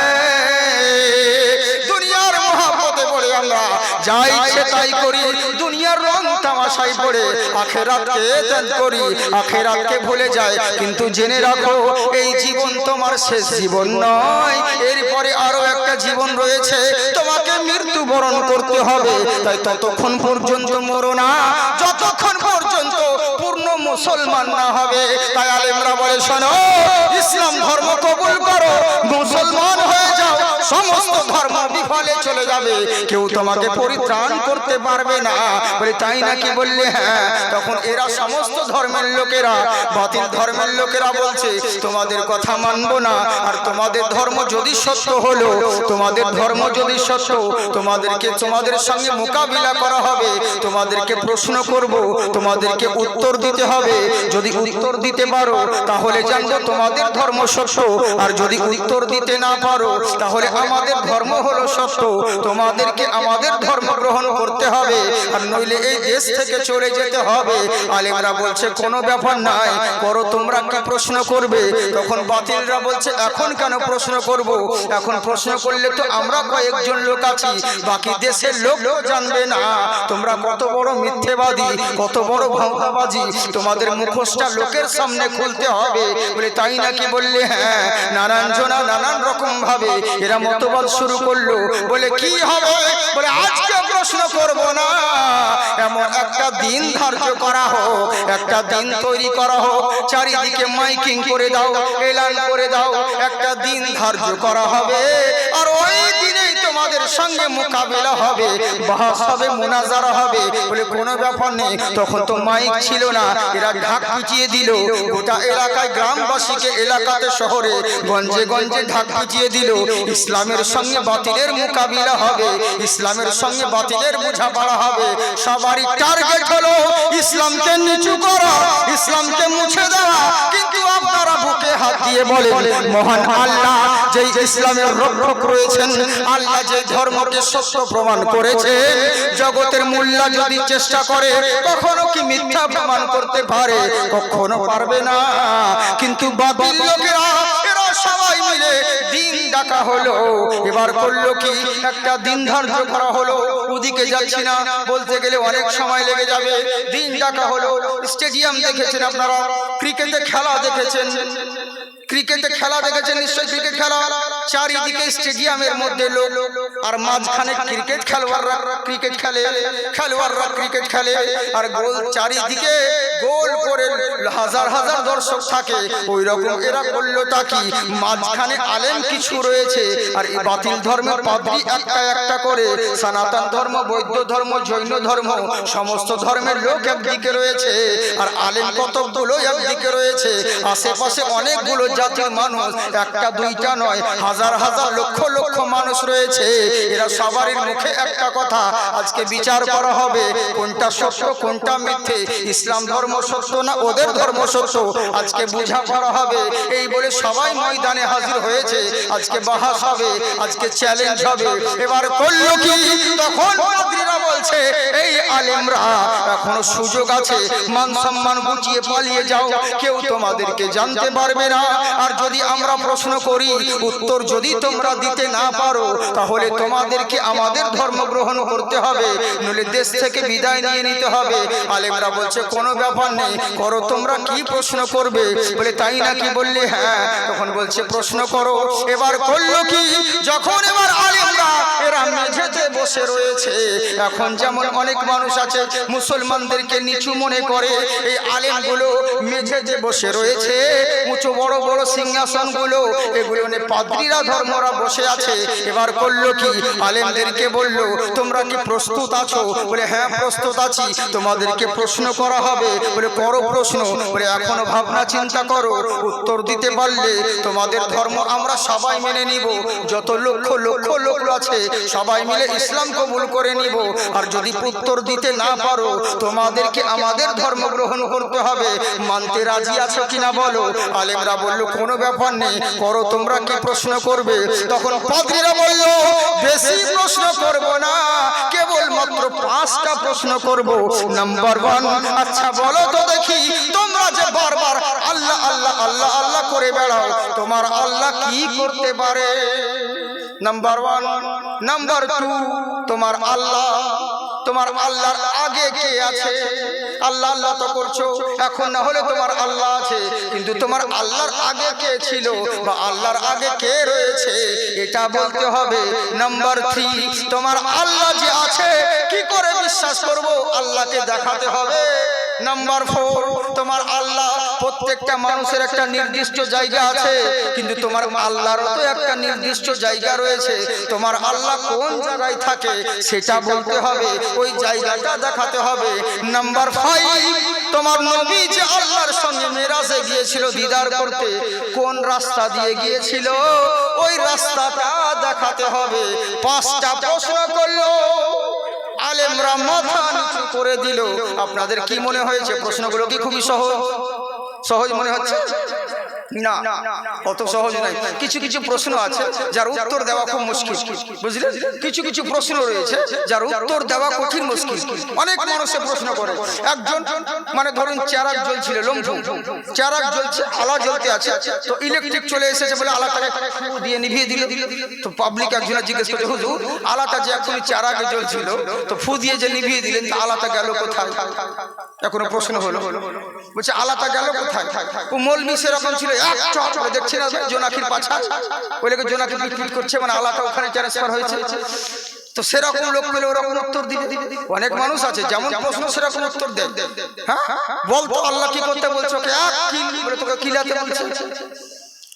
दुनियार मोहब्बते पड़े আমরা যা ইচ্ছে তাই করি, দুনিয়ার রং তামাশায় পড়ে আখিরাতকে ত্যাগ করি, আখিরাতকে ভুলে যায়। কিন্তু জেনে রাখো এই জীবন তোমার শেষ জীবন নয়, এরপরে আরো একটা জীবন রয়েছে, তোমাকে মৃত্যুবরণ করতে হবে। তাই ততক্ষণ পর্যন্ত মরো না যতক্ষণ পর্যন্ত পূর্ণ মুসলমান না হবে। তাই আলেমরা বলে শোনো, ইসলাম ধর্ম কবুল করো, মুসলমান হয়ে যাও, সমস্ত ধর্ম বিফলে চলে যাবে, কেউ তোমাকে পরিত্রাণ করতে পারবে না। বলে তাই নাকি? বললে হ্যাঁ। তখন এরা সমস্ত ধর্মের লোকেরা, বাতিল ধর্মের লোকেরা বলছে তোমাদের কথা মানবো না, আর তোমাদের ধর্ম যদি সত্য হলো, তোমাদের ধর্ম যদি সত্য, তোমাদেরকে তোমাদের সঙ্গে মোকাবিলা করা হবে, তোমাদেরকে প্রশ্ন করব, তোমাদেরকে উত্তর দিতে হবে। যদি উত্তর দিতে পারো তাহলে জানবো তোমাদের ধর্ম সত্য, আর যদি উত্তর দিতে না পারো তাহলে আমাদের ধর্ম হলো সত্য, তোমাদেরকে আমাদের ধর্ম গ্রহণ করতে হবে, আর নইলে এই দেশ থেকে চলে যেতে হবে। আলেমরা বলছে কোনো ব্যাপার নাই, করো, তোমরা কি প্রশ্ন করবে? তখন বাতিলরা বলছে এখন কেন প্রশ্ন করব, এখন প্রশ্ন করলে তো আমরা কয়েকজন লোক আছি, বাকি দেশের লোক জানবে না তোমরা কত বড় মিথ্যেবাদী, কত বড় ভাওতাবাজি, তোমাদের মুখোশটা লোকের সামনে খুলতে হবে। বলে তাই নাকি? বললে হ্যাঁ। নানান জনা নানান রকম ভাবে এরা মতবাদ শুরু করলো। বলে কি হবে? বলে আজকে প্রশ্ন করব না, এমন একটা দিন ধার্য করা হোক, একটা দিন তৈরি করা হোক, চারিদিকে মাইকিং করে দাও, এলান করে দাও, একটা দিন ধার্য করা হবে, আর ওই দিনেই তোমাদের সঙ্গে মোকাবিলা হবে, বাহাস হবে, মুনাজারা হবে। বলে কোনো ব্যাপার নেই। তখন তো মাইক ছিল না, এরা ঢাক পিটিয়ে দিল, গোটা এলাকায় গ্রামবাসীকে, এলাকাতে শহরে গঞ্জে গঞ্জে ঢাক পিটিয়ে দিল। ইসলামের সঙ্গে বাতিলের মোকাবিলা হবে, ইসলামের সঙ্গে বাতিলের বোঝাপড়া হবে। সবারই টার্গেট হলো ইসলামকে নিচু করা, ইসলামকে মুছে দেওয়া। কিন্তু আপনারা বুকে হাত দিয়ে বলেন মহান আল্লাহ যেই ইসলামের রক্ষক রয়েছেন, আল্লাহ যে ধর্মকে সত্য প্রমাণ করেছেন, জগতের মোল্লা যদি চেষ্টা করে কখনো কি মিথ্যা প্রমাণ করতে পারে? কখনো পারবে না। কিন্তু বাতিল লোকেরা এরা সবাই মিলে দিন ডাকা হলো, এবার করলো কি একটা দিন ধার্য করা হলো। ওদিকে যাচ্ছি না, বলতে গেলে অনেক সময় লেগে যাবে। দিন ডাকা হলো, স্টেডিয়াম দেখেছেন আপনারা, ক্রিকেটে খেলা দেখেছেন, ক্রিকেটে খেলা দেখেছেন নিশ্চয়ই, ক্রিকেট খেলা চারিদিকে স্টেডিয়ামের মধ্যে লোক, আর মাঝখানে ক্রিকেট খেলোয়াড়রা ক্রিকেট খেলে, খেলোয়াড়রা ক্রিকেট খেলে, আর গোল চারিদিকে গোল করে হাজার হাজার দর্শক থাকে। ওই রকম এরা করলোটা কি, মাঝখানে আলেম কিছু রয়েছে, আর এই বাতিল ধর্মের পাদ্রী একটা একটা করে, সনাতন ধর্ম, বৌদ্ধ ধর্ম, জৈন ধর্ম, সমস্ত ধর্মের লোক একদিকে রয়েছে, আর আলেম কতগুলো একদিকে রয়েছে। আশেপাশে অনেকগুলো জাতির মানুষ, একটা দুইটা নয়, হাজার হাজার লক্ষ লক্ষ মানুষ রয়েছে। এরা সবারই মুখে একটা কথা, আজকে বিচার করা হবে কোনটা সত্য কোনটা মিথ্যে, ইসলাম ধর্ম সত্য না ওদের ধর্ম সত্য, আজকে বুঝা করা হবে। এই বলে সবাই ময়দানে হাজির হয়েছে, আজকে বাহাস হবে, আজকে চ্যালেঞ্জ হবে। এবার করলো কি, তখন পাদ্রীরা বলছে এই আলেমরা এখনো সুযোগ আছে, মান সম্মান গুছিয়ে পালিয়ে যাও, কেউ তোমাদেরকে জানতে পারবে না। আর যদি আমরা প্রশ্ন করি, উত্তর যদি তোমরা দিতে না পারো, তাহলে তোমাদেরকে আমাদের ধর্ম গ্রহণ করতে হবে, নইলে দেশ থেকে বিদায় নিয়ে নিতে হবে। আলেমরা বলছে কোনো ব্যাপার নেই, করো তোমরা কি প্রশ্ন করবে। বলে তাই নাকি, বললে হ্যাঁ। তখন বলছে প্রশ্ন করো। এবার করলো কি, যখন এবার আলেমরা এরা মেঝেতে বসে রয়েছে, এখন যেমন অনেক মানুষ আছে মুসলমানদেরকে নিচু মনে করে, এই আলেমগুলো মেঝেতে বসে রয়েছে, উঁচু বড় বড় সিংহাসনগুলো এগুলো নিয়ে পাদ্রীরা ধর্মরা বসে আছে। এবার করলো কি, আলেমদেরকে বললো তোমরা কি প্রস্তুত আছো? বলে হ্যাঁ প্রস্তুত আছি, তোমাদেরকে প্রশ্ন করা হবে। বলে করো প্রশ্ন। বলে এখনো ভাবনা চিন্তা করো, উত্তর দিতে পারলে তোমাদের ধর্ম আমরা সবাই মেনে নিব, যত লক্ষ লক্ষ লোক আছে সবাই মিলে ইসলাম কবুল করে নিব। আর যদি উত্তর দিতে না পারো, তোমাদেরকে আমাদের ধর্ম গ্রহণ করতে হবে, মানতে রাজি আছো কিনা বলো। আলেমরা বললো কোনো ব্যাপার নেই, করো তোমরা কি প্রশ্ন করবে। তখন পাদ্রীরা বলল বেশি প্রশ্ন করব না, কেবল মাত্র 5টা প্রশ্ন করব। নাম্বার 1, আচ্ছা বলো তো দেখি, তোমরা যে বারবার আল্লাহ আল্লাহ আল্লাহ আল্লাহ করে বেড়াও, তোমার আল্লাহ কি করতে পারে? নাম্বার 1। নাম্বার 2, তোমার আল্লাহর আগে কে আছে? আল্লাহ আল্লাহ তো করছো, এখন না হলে তোমার আল্লাহ আছে, কিন্তু তোমার আল্লাহর আগে কে ছিল বা আল্লাহর আগে কে রয়েছে, এটা বলতে হবে। নাম্বার 3, তোমার আল্লাহ যে আছে কি করে বিশ্বাস করব, আল্লাহকে দেখাতে হবে। নাম্বার 4, তোমার আল্লাহ, প্রত্যেকটা মানুষের একটা নির্দিষ্ট জায়গা আছে, কিন্তু তোমার আল্লাহরও তো একটা নির্দিষ্ট জায়গা রয়েছে, তোমার আল্লাহ কোন জায়গায় থাকে সেটা বলতে হবে, ওই জায়গাটা দেখাতে হবে। নাম্বার 5, তোমার নবী যে আল্লাহর সঙ্গে মেরাজে গিয়েছিল দিদার করতে, কোন রাস্তা দিয়ে গিয়েছিল, ওই রাস্তাটা দেখাতে হবে। 5টা প্রশ্ন করলো, আলেমরা মাথা নিচু করে দিল। আপনাদের কি মনে হয়েছে প্রশ্নগুলো কি খুবই সহজ মনে হচ্ছে? না, অত সহজ নয়। কিছু কিছু প্রশ্ন আছে যার উত্তর দেওয়া খুব মুশকিল, বুঝলেন? কিছু কিছু প্রশ্ন রয়েছে যার উত্তর দেওয়া কঠিন মুশকিল। অনেক মানুষে প্রশ্ন করে, একজন মানে ধরুন চারাক জ্বলছিল, লম্ফু চারাক জ্বলছে, আলা জ্বলতে আছে, তো ইলেকট্রিক চলে এসেছে বলে আলাটাকে ফু দিয়ে নিভিয়ে দিল। তো পাবলিক একজনে জিজ্ঞেস করছে, হুজুর আলাটা যে এখনই চারাকে জ্বলছিল, তো ফু দিয়ে যে নিভিয়ে দিলেন, তা আলাটা গেল কোথায়? এখনো প্রশ্ন হলো, বলছে আলাটা গেল কোথায়? ও মৌলবি সেরকম ছিল, দেখছি না জোনাকির পাছা, ওই লোক জোনাকি পিট করছে, মানে আলাদা ওখানে ট্রান্সফার হয়েছে। তো সেরকম লোক পেলে ওরকম উত্তর দিবে। অনেক মানুষ আছে যেমন প্রশ্ন সেরকম উত্তর দেয়। হ্যাঁ বলতো আল্লাহ কি করতে বলছো, বলে তোকে কিলাতে বলছে।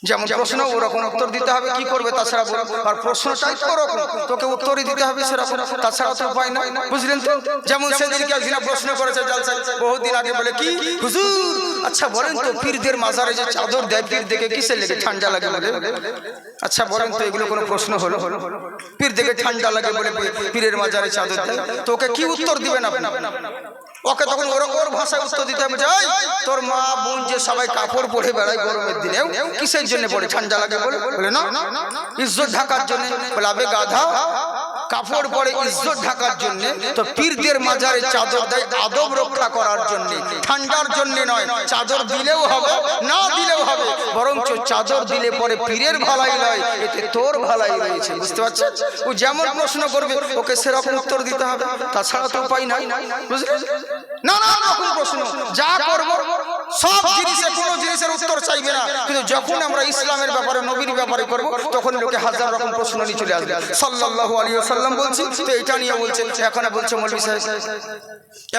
যেমন প্রশ্ন ওরকম উত্তর দিতে হবে, কি করবে তাছাড়া। আর প্রশ্নটাই তো ওরকম, তোকে উত্তরই দিতে হবে সেরকম, তাছাড়া তো উপায় নয়, বুঝলেন তো? যেমন সেদিনকে একদিন প্রশ্ন করেছে জালসায় বহুদিন আগে, বলে কি হুজুর আচ্ছা বলেন তো, পীরদের মাজারে যে চাদর দেয়, পীর দেখে কিসে লেগে ঠান্ডা লাগে বলে, আচ্ছা বলেন তো এগুলো কোনো প্রশ্ন হলো? পীর দেখে ঠান্ডা লাগে বলে পীরের মাজারে চাদর দেয়, তোকে কি উত্তর দিবেন আপনি? ওকে তখন ওর ভাষায় উত্তর দিতে হবে, তোর মা বোন যে সবাই কাপড় পরে বেড়ায় গরমের দিনে, কিসের জন্য পরে? ঠান্ডা লাগে বলে। বলে না, ইজ্জত ঢাকার জন্য। বলে আবে গাধা, কাপড় পরে ইজ্জত ঢাকার জন্য, তো পীরদের মাজারে চাদর দেয় আদব রক্ষা করার জন্য, ঠান্ডার জন্য নয়। চাদর দিলেও হবে, না দিলেও হবে, বরঞ্চ চাদর দিলে পরে পীরের ভালাই নয়, এতে তোর ভালাই রয়েছে। বুঝতে পারছেন? ও যেমন প্রশ্ন করবে ওকে সেরকম উত্তর দিতে হবে, তাছাড়া তো উপায় নাই। বুঝলেন? নানা রকম প্রশ্ন যা করব সব জিনিসে কোনো জিনিসের উত্তর চাইবে না, কিন্তু যখন আমরা ইসলামের ব্যাপারে নবীর ব্যাপারে করব তখন লোকে হাজার রকম প্রশ্ন নিয়ে চলে আসবে। সাল্লাল্লাহু আলাইহি ওয়াসাল্লাম বলছি তো এটা নিয়ে বলছেন, এখন বলছে মৌলভী সাহেব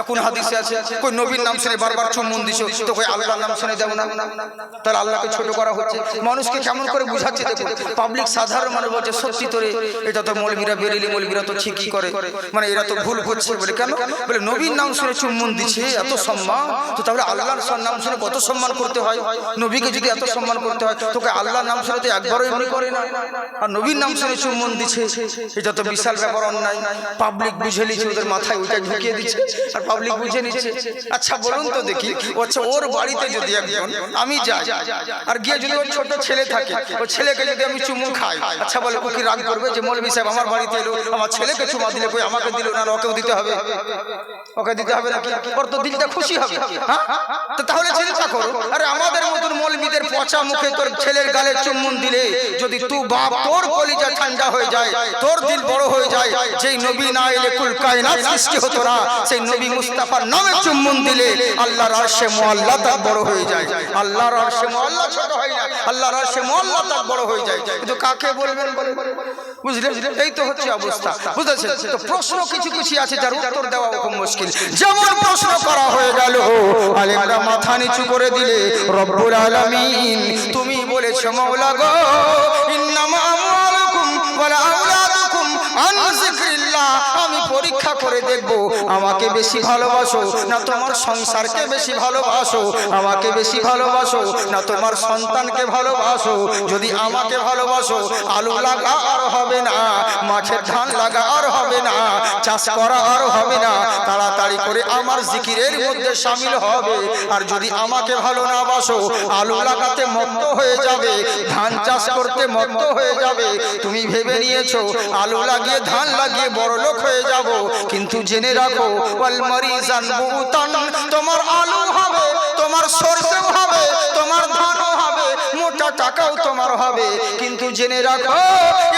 এখন হাদিসে আছে কই নবীর নাম শুনে বারবার চুম্বন দিছো, তো কই আল্লাহর নাম শুনে দেব না, তাহলে আল্লাহকে ছোট করা হচ্ছে। মানুষকে কেমন করে বুঝাচ্ছে দেখুন, পাবলিক সাধারণ মানুষ বলছে সত্যি তোরে এটা তো মৌলভীরা বেরেলি মৌলভীরা তো ঠিকই করে, মানে এরা তো ভুল করছে। বলে কেন? বলে নবীর নাম শুনে চুম্বন দিচ্ছে, এত সম্মান, তো তাহলে আল্লাহর নাম শুনে কত সম্মান করতে হয়? নবীকে যদি এত সম্মান করতে হয় তোকে আল্লাহর নাম শুনে তো একবারও এমনি করে না, আর নবীর নাম শুনে চুম্বন দিচ্ছে, এটা তো বিশাল ব্যাপার, অন্যায়। পাবলিক বুঝে নিচ্ছে, ওদের মাথায় ওইটা ঢুকিয়ে দিচ্ছে আর পাবলিক বুঝে নিচ্ছে। আচ্ছা বলুন তো দেখি, আচ্ছা ওর বাড়িতে যদি একজন আমি যাই আর গিয়ে যদি ওর ছোট ছেলে থাকে, ওর ছেলেকে যদি আমি চুমু খাই, আচ্ছা বলে ও কি রাগ করবে যে মৌলভী সাহেব আমার বাড়িতে এলো, আমার ছেলেকে চুমা দিলে, কই আমাকে দিল না, ওকেও দিতে হবে? ওকে দিতে হবে নাকি? ওর তো দিলটা খুশি হবে। হ্যাঁ, তো তাহলে চিন্তা করো, আরে আমাদের মতন মৌলভীদের পচা মুখে তোর ছেলের গালে চুম্বন দিলে যদি তুই বাপ তোর কলিজা ঠান্ডা হয়ে যায়, তোর দিল বড় হয়ে যায়, যেই নবী না এলে কুল কায়নাত সৃষ্টি হতো না, সেই নবী মুস্তাফার নামে চুম্বন দিলে আল্লাহর আরশে মুআল্লা তাক বড় হয়ে যায়। আল্লাহর আরশে মুআল্লা ছোট হয় না, আল্লাহর আরশে মুআল্লা তাক বড় হয়ে যায়। কিন্তু কাকে বলবেন বলেন? বুঝলেন? এই তো হচ্ছে অবস্থা। বুঝেছেন? তো প্রশ্ন কিছু কিছু আছে যার উত্তর দেওয়া খুব মুশকিল। যেমন প্রশ্ন করা হয়ে গেল, আলেমরা মাথা নিচু করে দিলে, রব্বুল আলামিন তুমি বলেছো মাওলা গো, ইন্নামা আমওয়ালুকুম ওয়া আওলাদুকুম আন যিকরিল্লাহ, আমি পরীক্ষা করে দেখব আমাকে বেশি ভালোবাসো না তোমার সংসারকে বেশি ভালোবাসো, আমাকে বেশি ভালোবাসো না তোমার সন্তানকে ভালোবাসো। যদি আমাকে ভালোবাসো আলু লাগা আর হবে না, মাঠের ধান লাগা আর হবে না, চাষ করা আর হবে না, তাড়াতাড়ি করে আমার জিকিরের মধ্যে শামিল হবে। আর যদি আমাকে ভালো না বাসো আলু লাগাতে মত্ত হয়ে যাবে, ধান চাষ করতে মত্ত হয়ে যাবে। তুমি ভেবে নিয়েছো আলু লাগিয়ে ধান লাগিয়ে বড় লোক হয়ে যাব, কিন্তু জেনে রাখো ওয়াল মারিজান বুতান, তোমার আলু হবে, তোমার সরষেও হবে, তোমার ধানও হবে, মোটা টাকাও তোমার হবে, কিন্তু জেনে রাখো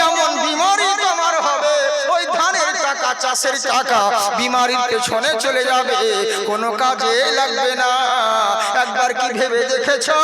এমন বিমারি তোমার হবে, ওই ধানের টাকা চাষের টাকা বিমারির পেছনে চলে যাবে, কোনো কাজে লাগবে না। একবার কি ভেবে দেখেছো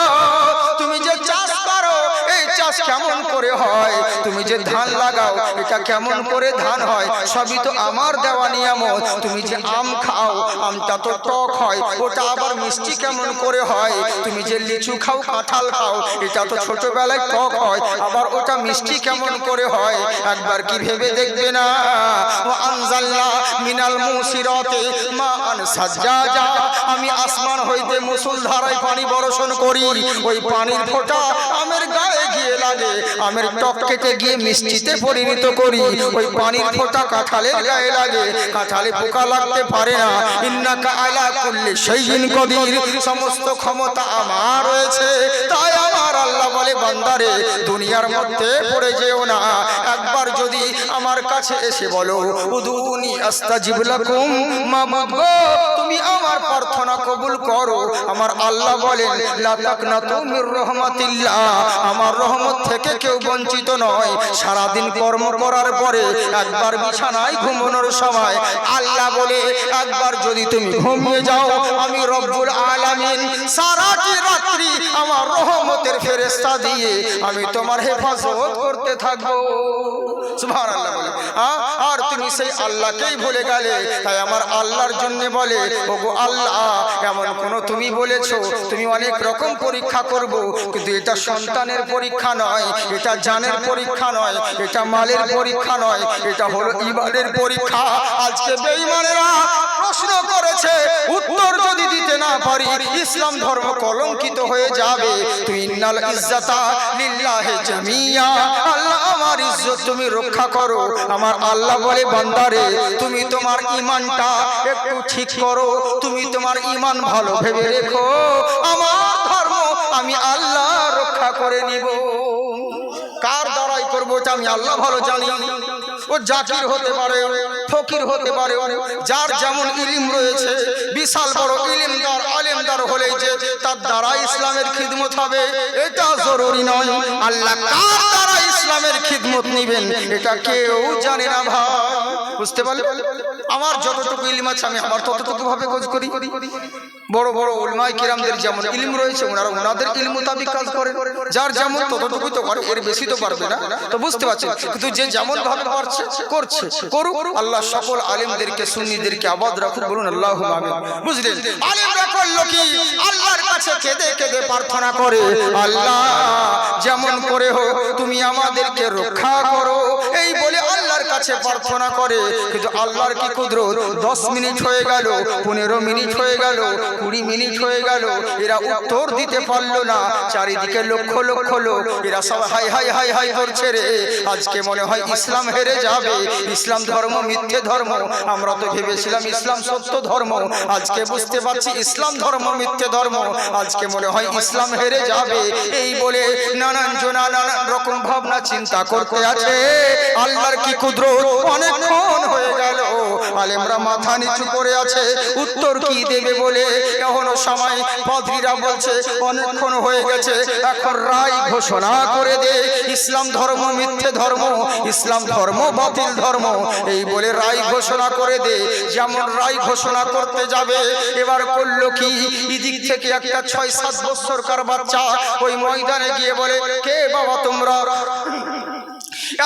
তুমি যে চাষ করো এই চাষ কেমন করে হয়? তুমি যে ধান লাগাও এটা কেমন করে ধান হয়? সবই তো আমার দেওয়া নিয়ামত। তুমি যে আম খাও আমটা তো টক হয়, ওটা আবার মিষ্টি কেমন করে হয়? তুমি যে লিচু খাও কাঁঠাল খাও এটা তো ছোটবেলায় টক হয়, আবার ওটা মিষ্টি কেমন করে হয়? একবার কি ভেবে দেখবে না? ও আনজালনা মিনাল মুসিরাতি মাআন সাজ্জাজা, আমি আসমান হইতে মুষলধারায় পানি বর্ষণ করি, ওই পানির ফোঁটা আমের গায়ে গিয়ে লাগে, আমের টক কেটে গিয়ে মিষ্টিতে পরিণত করি, ওই পানির ফোঁটা কাঁঠালের গায়ে লাগে, কাঁঠালে পোকা লাগতে পারে না। ইন্নাকা আলা কুল্লি শাইইন কদির, সমস্ত ক্ষমতা আমার রয়েছে। তাই আমার আল্লাহ বলে বান্দারে দুনিয়ার মধ্যে পড়ে যেও না, একবার যদি আমার কাছে এসে বলো উদুনি আস্তাজিব লাকুম, মাবুদ গো তুমি আমার প্রার্থনা কবুল করো। আমার আল্লাহ বলেন লা তাকনাতু মির রাহমাতিল্লাহ, আমার রহমত থেকে কেউ বঞ্চিত নয়। সারা দিন কর্ম করার পরে একবার বিছানায় ঘুমানোর সময় আল্লাহ বলে একবার যদি তুমি ঘুমিয়ে যাও, আমি রব্বুল আলামিন সারাটি রাত্রি আমার রহমতের ফেরেশতা দিয়ে আমি তোমার হেফাজত করতে থাকবো। সুবহানাল্লাহ বলে। আর তুমি সেই আল্লাহকেই ভুলে গেলে। তাই আমার আল্লাহর জন্য বলে ওগো আল্লাহ, এমন কোন তুমি বলেছো তুমি অনেক রকম পরীক্ষা করব, কিন্তু এটা সন্তানের পরীক্ষা নয়, এটা জানের পরীক্ষা নয়, এটা মালের পরীক্ষা নয়, এটা হলো ঈমানের পরীক্ষা। আজকে বেঈমানেরা প্রশ্ন করেছে, উত্তর যদি দিতে না পারি ইসলাম ধর্ম কলঙ্কিত হয়ে যাবে। তুই ইন্নাল ইজ্জাতা লিল্লাহি জামিয়া, আল্লাহ আমার ইজ্জত তুমি রক্ষা করো। আমার আল্লাহ বলে বান্দারে তুমি তোমার ঈমানটা একটু ঠিক করো, তুমি তোমার ঈমান ভালো ভেবে রেখো, আমার ধর্ম আমি আল্লাহ রক্ষা করে নিব। কার দ্বারাই করবো এটা আমি আল্লাহ ভালো জানি। ও জাকির হতে পারে, ফকির হতে পারে, যার যেমন ইলম রয়েছে, বিশাল বড় ইলমদার আলেমদার হলে যে তার দ্বারা ইসলামের খিদমত হবে এটা জরুরি নয়। আল্লাহ কার দ্বারা ইসলামের খিদমত নিবেন এটা কেউ জানে না ভাই, বুঝতে পারলে? আমার যতটুকু ইলম আছে আমি আমার ততটুকু ভাবে খোঁজ করি। বড় বড় উলামায়ে কিরামদের যেমন ইলম রয়েছে ওনারা ওনাদের ইলম মোতাবেক কাজ করেন, যার যেমন ততটুকুই তো করে, এর বেশি তো পারবে না। তো বুঝতে পারছেন, কিন্তু যে যেমন ভাবে পারছে করছে, করুক। আল্লাহ সকল আলেমদেরকে সুন্নিদেরকে আবাদ রাখুক, বলুন আল্লাহুম্মা আমিন। বুঝলেন? আলেমরা করলো কি? আল্লাহর কাছে কেঁদে কেঁদে প্রার্থনা করে, আল্লাহ যেমন করে হোক তুমি আমাদেরকে রক্ষা করো, এই বলে আল্লাহর কাছে প্রার্থনা করে। কিন্তু আল্লাহর কি কুদরত, 10 মিনিট হয়ে গেল, 15 মিনিট হয়ে গেল, 20 মিনিট হয়ে গেল, এরা উত্তর দিতে পারলো না। চারিদিকে লক্ষ লক্ষ লোক, এরা সব হাই হাই হাই হাই করছে রে। আজকে মনে হয় ইসলাম হেরে যাবে, ইসলাম ধর্ম মিথ্যে ধর্ম। আমরা তো ভেবেছিলাম ইসলাম সত্য ধর্ম, আজকে বুঝতে পারছি ইসলাম ধর্ম মিথ্যে ধর্ম। আজকে মনে হয় ইসলাম হেরে যাবে, এই বলে নানান জনা নানান রকম ভাবনা চিন্তা করতে আছে। আল্লাহর কি কুদরত, অনেকক্ষণ হয়ে গেল, আলেমরা মাথা নিচু করে আছে, উত্তর কি দেবে বলে এখনো সময়। পাদ্রীরা বলছে অনেকক্ষণ হয়ে গেছে, এখন রায় ঘোষণা করে দে, ইসলাম ধর্ম মিথ্যে ধর্ম, ইসলাম ধর্ম বাতিল ধর্ম, এই বলে রায় ঘোষণা করে দে। যেমন রায় ঘোষণা করতে যাবে, এবার করলো কি, এদিক থেকে একটা 6-7 বছরকার বাচ্চা ওই ময়দানে গিয়ে বলে, কে বাবা তোমরা,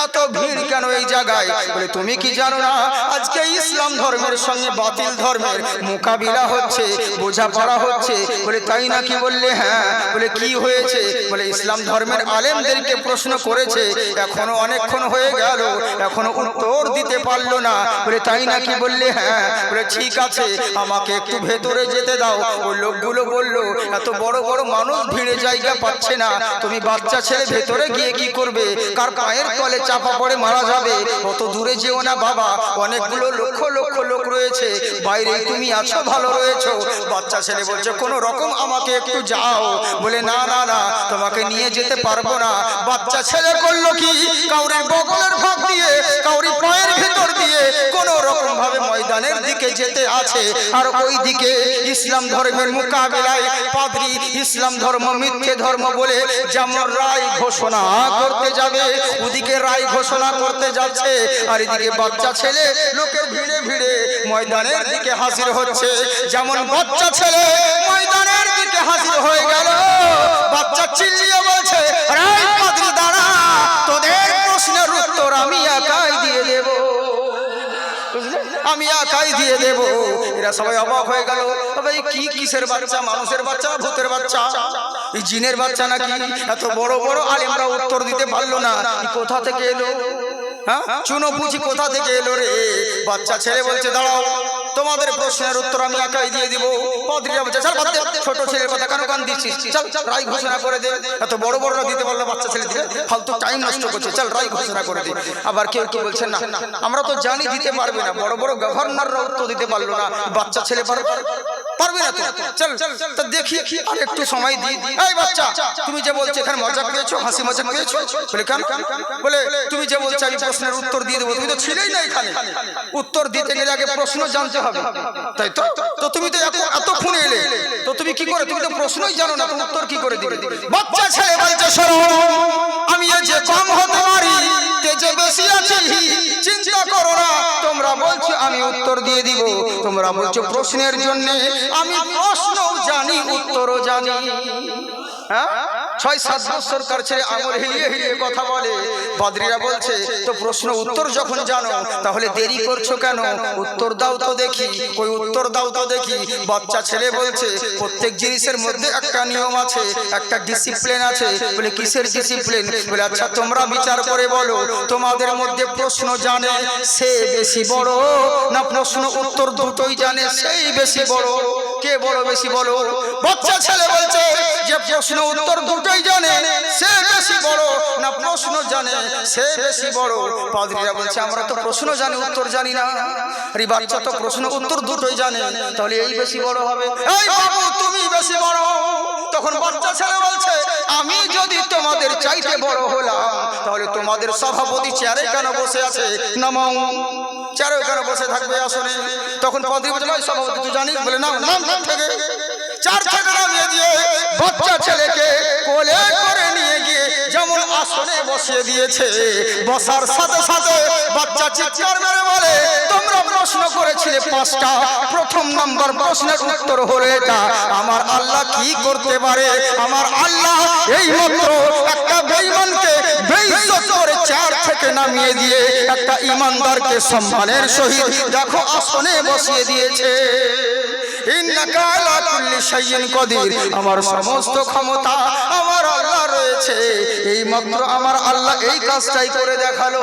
এত ভিড় কেন এই জায়গায়? বলে তুমি কি জানো না আজকে ইসলাম ধর্মের সঙ্গে বাতিল ধর্মের মোকাবিলা হচ্ছে, বোঝাপড়া হচ্ছে? বলে তাই নাকি? বললে হ্যাঁ। বলে কি হয়েছে? বলে ইসলাম ধর্মের আলেমদেরকে প্রশ্ন করেছে, এখনো অনেকক্ষণ হয়ে গেল, এখনো উত্তর দিতে পারলো না। বলে তাই নাকি? বললে হ্যাঁ। বলে ঠিক আছে আমাকে একটু ভেতরে যেতে দাও। ওই লোকগুলো বলল এত বড় বড় মানুষ ভিড়ে জায়গা পাচ্ছে না, তুমি বাচ্চা ছেলে ভেতরে গিয়ে কি করবে? কার পায়ের তলে চাপা পড়ে মারা যাবে, অত দূরে যেও না বাবা, অনেকগুলো লক্ষ লক্ষ লোক রয়েছে, বাইরে তুমি আছো, ভালো রয়েছো। বাচ্চা ছেলে বলছে কোন রকম আমাকে একটু যাও। বলে না না না, তোমাকে নিয়ে যেতে পারবো না। বাচ্চা ছেলে করলো কি, কাউরি বগলের ভাগ দিয়ে, কাউরি পায়ের ভেতর দিয়ে কোন রকম ভাবে ময়দানের দিকে যেতে আছে। আর ওই দিকে ইসলাম ধর্মের মোকাবিলায় পাদ্রী ইসলাম ধর্ম মিথ্যে ধর্ম বলে যেমন রায় ঘোষণা করতে যাবে, ওদিকে রায় ঘোষণা করতে যাচ্ছে, আর এদিকে বাচ্চা ছেলে লোকের ভিড়ে ভিড়ে ময়দানের দিকে হাজির হচ্ছে। যেমন বাচ্চা ছেলে ময়দানের দিকে হাজির হয়ে গেল, বাচ্চা চিল্লিয়ে বলছে, রায় পাদ্রী দাঁড়া, তোদের প্রশ্নের উত্তর আমি একাই দিয়ে দেব, আমি একাই দিয়ে দেব। এরা সবাই অবাক হয়ে গেল, তবে কি কিসের বাচ্চা, মানুষের বাচ্চা, ভূতের বাচ্চা, এই জিনের বাচ্চা নাকি? এত বড় বড় আলেমরা উত্তর দিতে পারলো না, কোথা থেকে এলো? হ্যাঁ, চুনো পুঁজি কোথা থেকে এলো রে? বাচ্চা ছেলে বলছে দাঁড়াও, তোমাদের প্রশ্নের উত্তর আমি একাই দিয়ে দিব। পাদ্রীরা বলছে চল বাদ দে, ছোট ছেলের কথা কেন কান দিচ্ছিস, চল রায় ঘোষণা করে দে। এত বড় বড়রা দিতে পারলো, বাচ্চা ছেলে দিতে ফালতু টাইম নষ্ট করছে, চল রায় ঘোষণা করে দে। আবার কেউ কেউ বলছেন না, আমরা তো জানি দিতে পারবে না, বড় বড় গভর্নররা উত্তর দিতে পারলো না, বাচ্চা ছেলে পারবে না তো, চল তো দেখি আর একটু সময় দিই। এই বাচ্চা, তুমি যে বলছো এখানে মজা পেয়েছো, হাসি মজা পেয়েছো? বলে কেন? বলে তুমি যে বলছো আমি প্রশ্নের উত্তর দিয়ে দেবো, তুমি তো ছিলেই না এখানে। উত্তর দিতে গেলে আগে প্রশ্ন জানতে হবে, তাই তো? তো তুমি তো এতক্ষণ এলে, তো তুমি কি করে, তুমি তো প্রশ্নই জানো না, তুমি উত্তর কি করে দিবে? বাচ্চা ছেলে বলছে শোনো, আমি যে কম হতে পারি, তেজে বেশি আছি, চিন্তা করো না। তোমরা বলছো আমি উত্তর দিয়ে দিব, তোমরা বলছো প্রশ্নের জন্য, আমি প্রশ্নও জানি উত্তরও জানি। হ্যাঁ, 6-7 বছরকার ছেলে আঙুল হিলিয়ে হিলিয়ে কথা বলে। পাদ্রীরা বলছে তো প্রশ্ন উত্তর যখন জানো তাহলে দেরি করছো কেন? উত্তর দাও তো দেখি, ওই উত্তর দাও তো দেখি। বাচ্চা ছেলে বলছে প্রত্যেক জিনিসের মধ্যে একটা নিয়ম আছে, একটা ডিসিপ্লিন আছে। বলে কিসের ডিসিপ্লিন? বলে আচ্ছা তোমরা বিচার করে বলো, তোমাদের মধ্যে প্রশ্ন জানে সে বেশি বড়, না প্রশ্ন উত্তর দুটোই জানে সেই বেশি বড়? কে বড় বেশি বলো? বাচ্চা ছেলে বলছে যে প্রশ্ন উত্তর দুটোই জানে সে বেশি বড়, না প্রশ্ন জানে সে বেশি বড়? পাদ্রীরা বলছে আমরা তো প্রশ্ন জানি উত্তর জানি না। আরে বাচ্চা তো প্রশ্ন উত্তর দুটোই জানে, তাহলে এই বেশি বড় হবে। এই বাবু তুমি বেশি বড়, তখন বাচ্চা ছেলে বলছে, আমি যদি তোমাদের চাইতে বড় হলাম তাহলে তোমাদের সভাপতি চেয়ারে কেন বসে আছে? নামাও। চেয়ারে কেন বসে থাকবে আসনে? তখন পাদ্রী বলছে, ভাই সভাপতি তুই জানিস? বলে না, নাম থেকে চার থেকে নামিয়ে দিয়ে বাচ্চা ছেলেকে কোলে করে নিয়ে গিয়ে যেমন আসনে বসিয়ে দিয়েছে, বসার সাথে সাথে বাচ্চা চিৎকার মেরে বলে, তোমরা প্রশ্ন করেছিলে 5টা, প্রথম নাম্বার প্রশ্নের উত্তর হলো এটা, আমার আল্লাহ কি করতে পারে? আমার আল্লাহ এই মাত্র একটা বেঈমানকে বেইজ্জত করে চেয়ার থেকে নামিয়ে দিয়ে একটা ঈমানদারকে সম্মানের সহিত দেখো আসনে বসিয়ে দিয়েছে। ইন্নাকা আলা কুল্লি শাইইন কাদির, আমার সমস্ত ক্ষমতা আমার আল্লাহ রয়েছে, এই মাত্র আমার আল্লাহ এই কাজটাই করে দেখালো।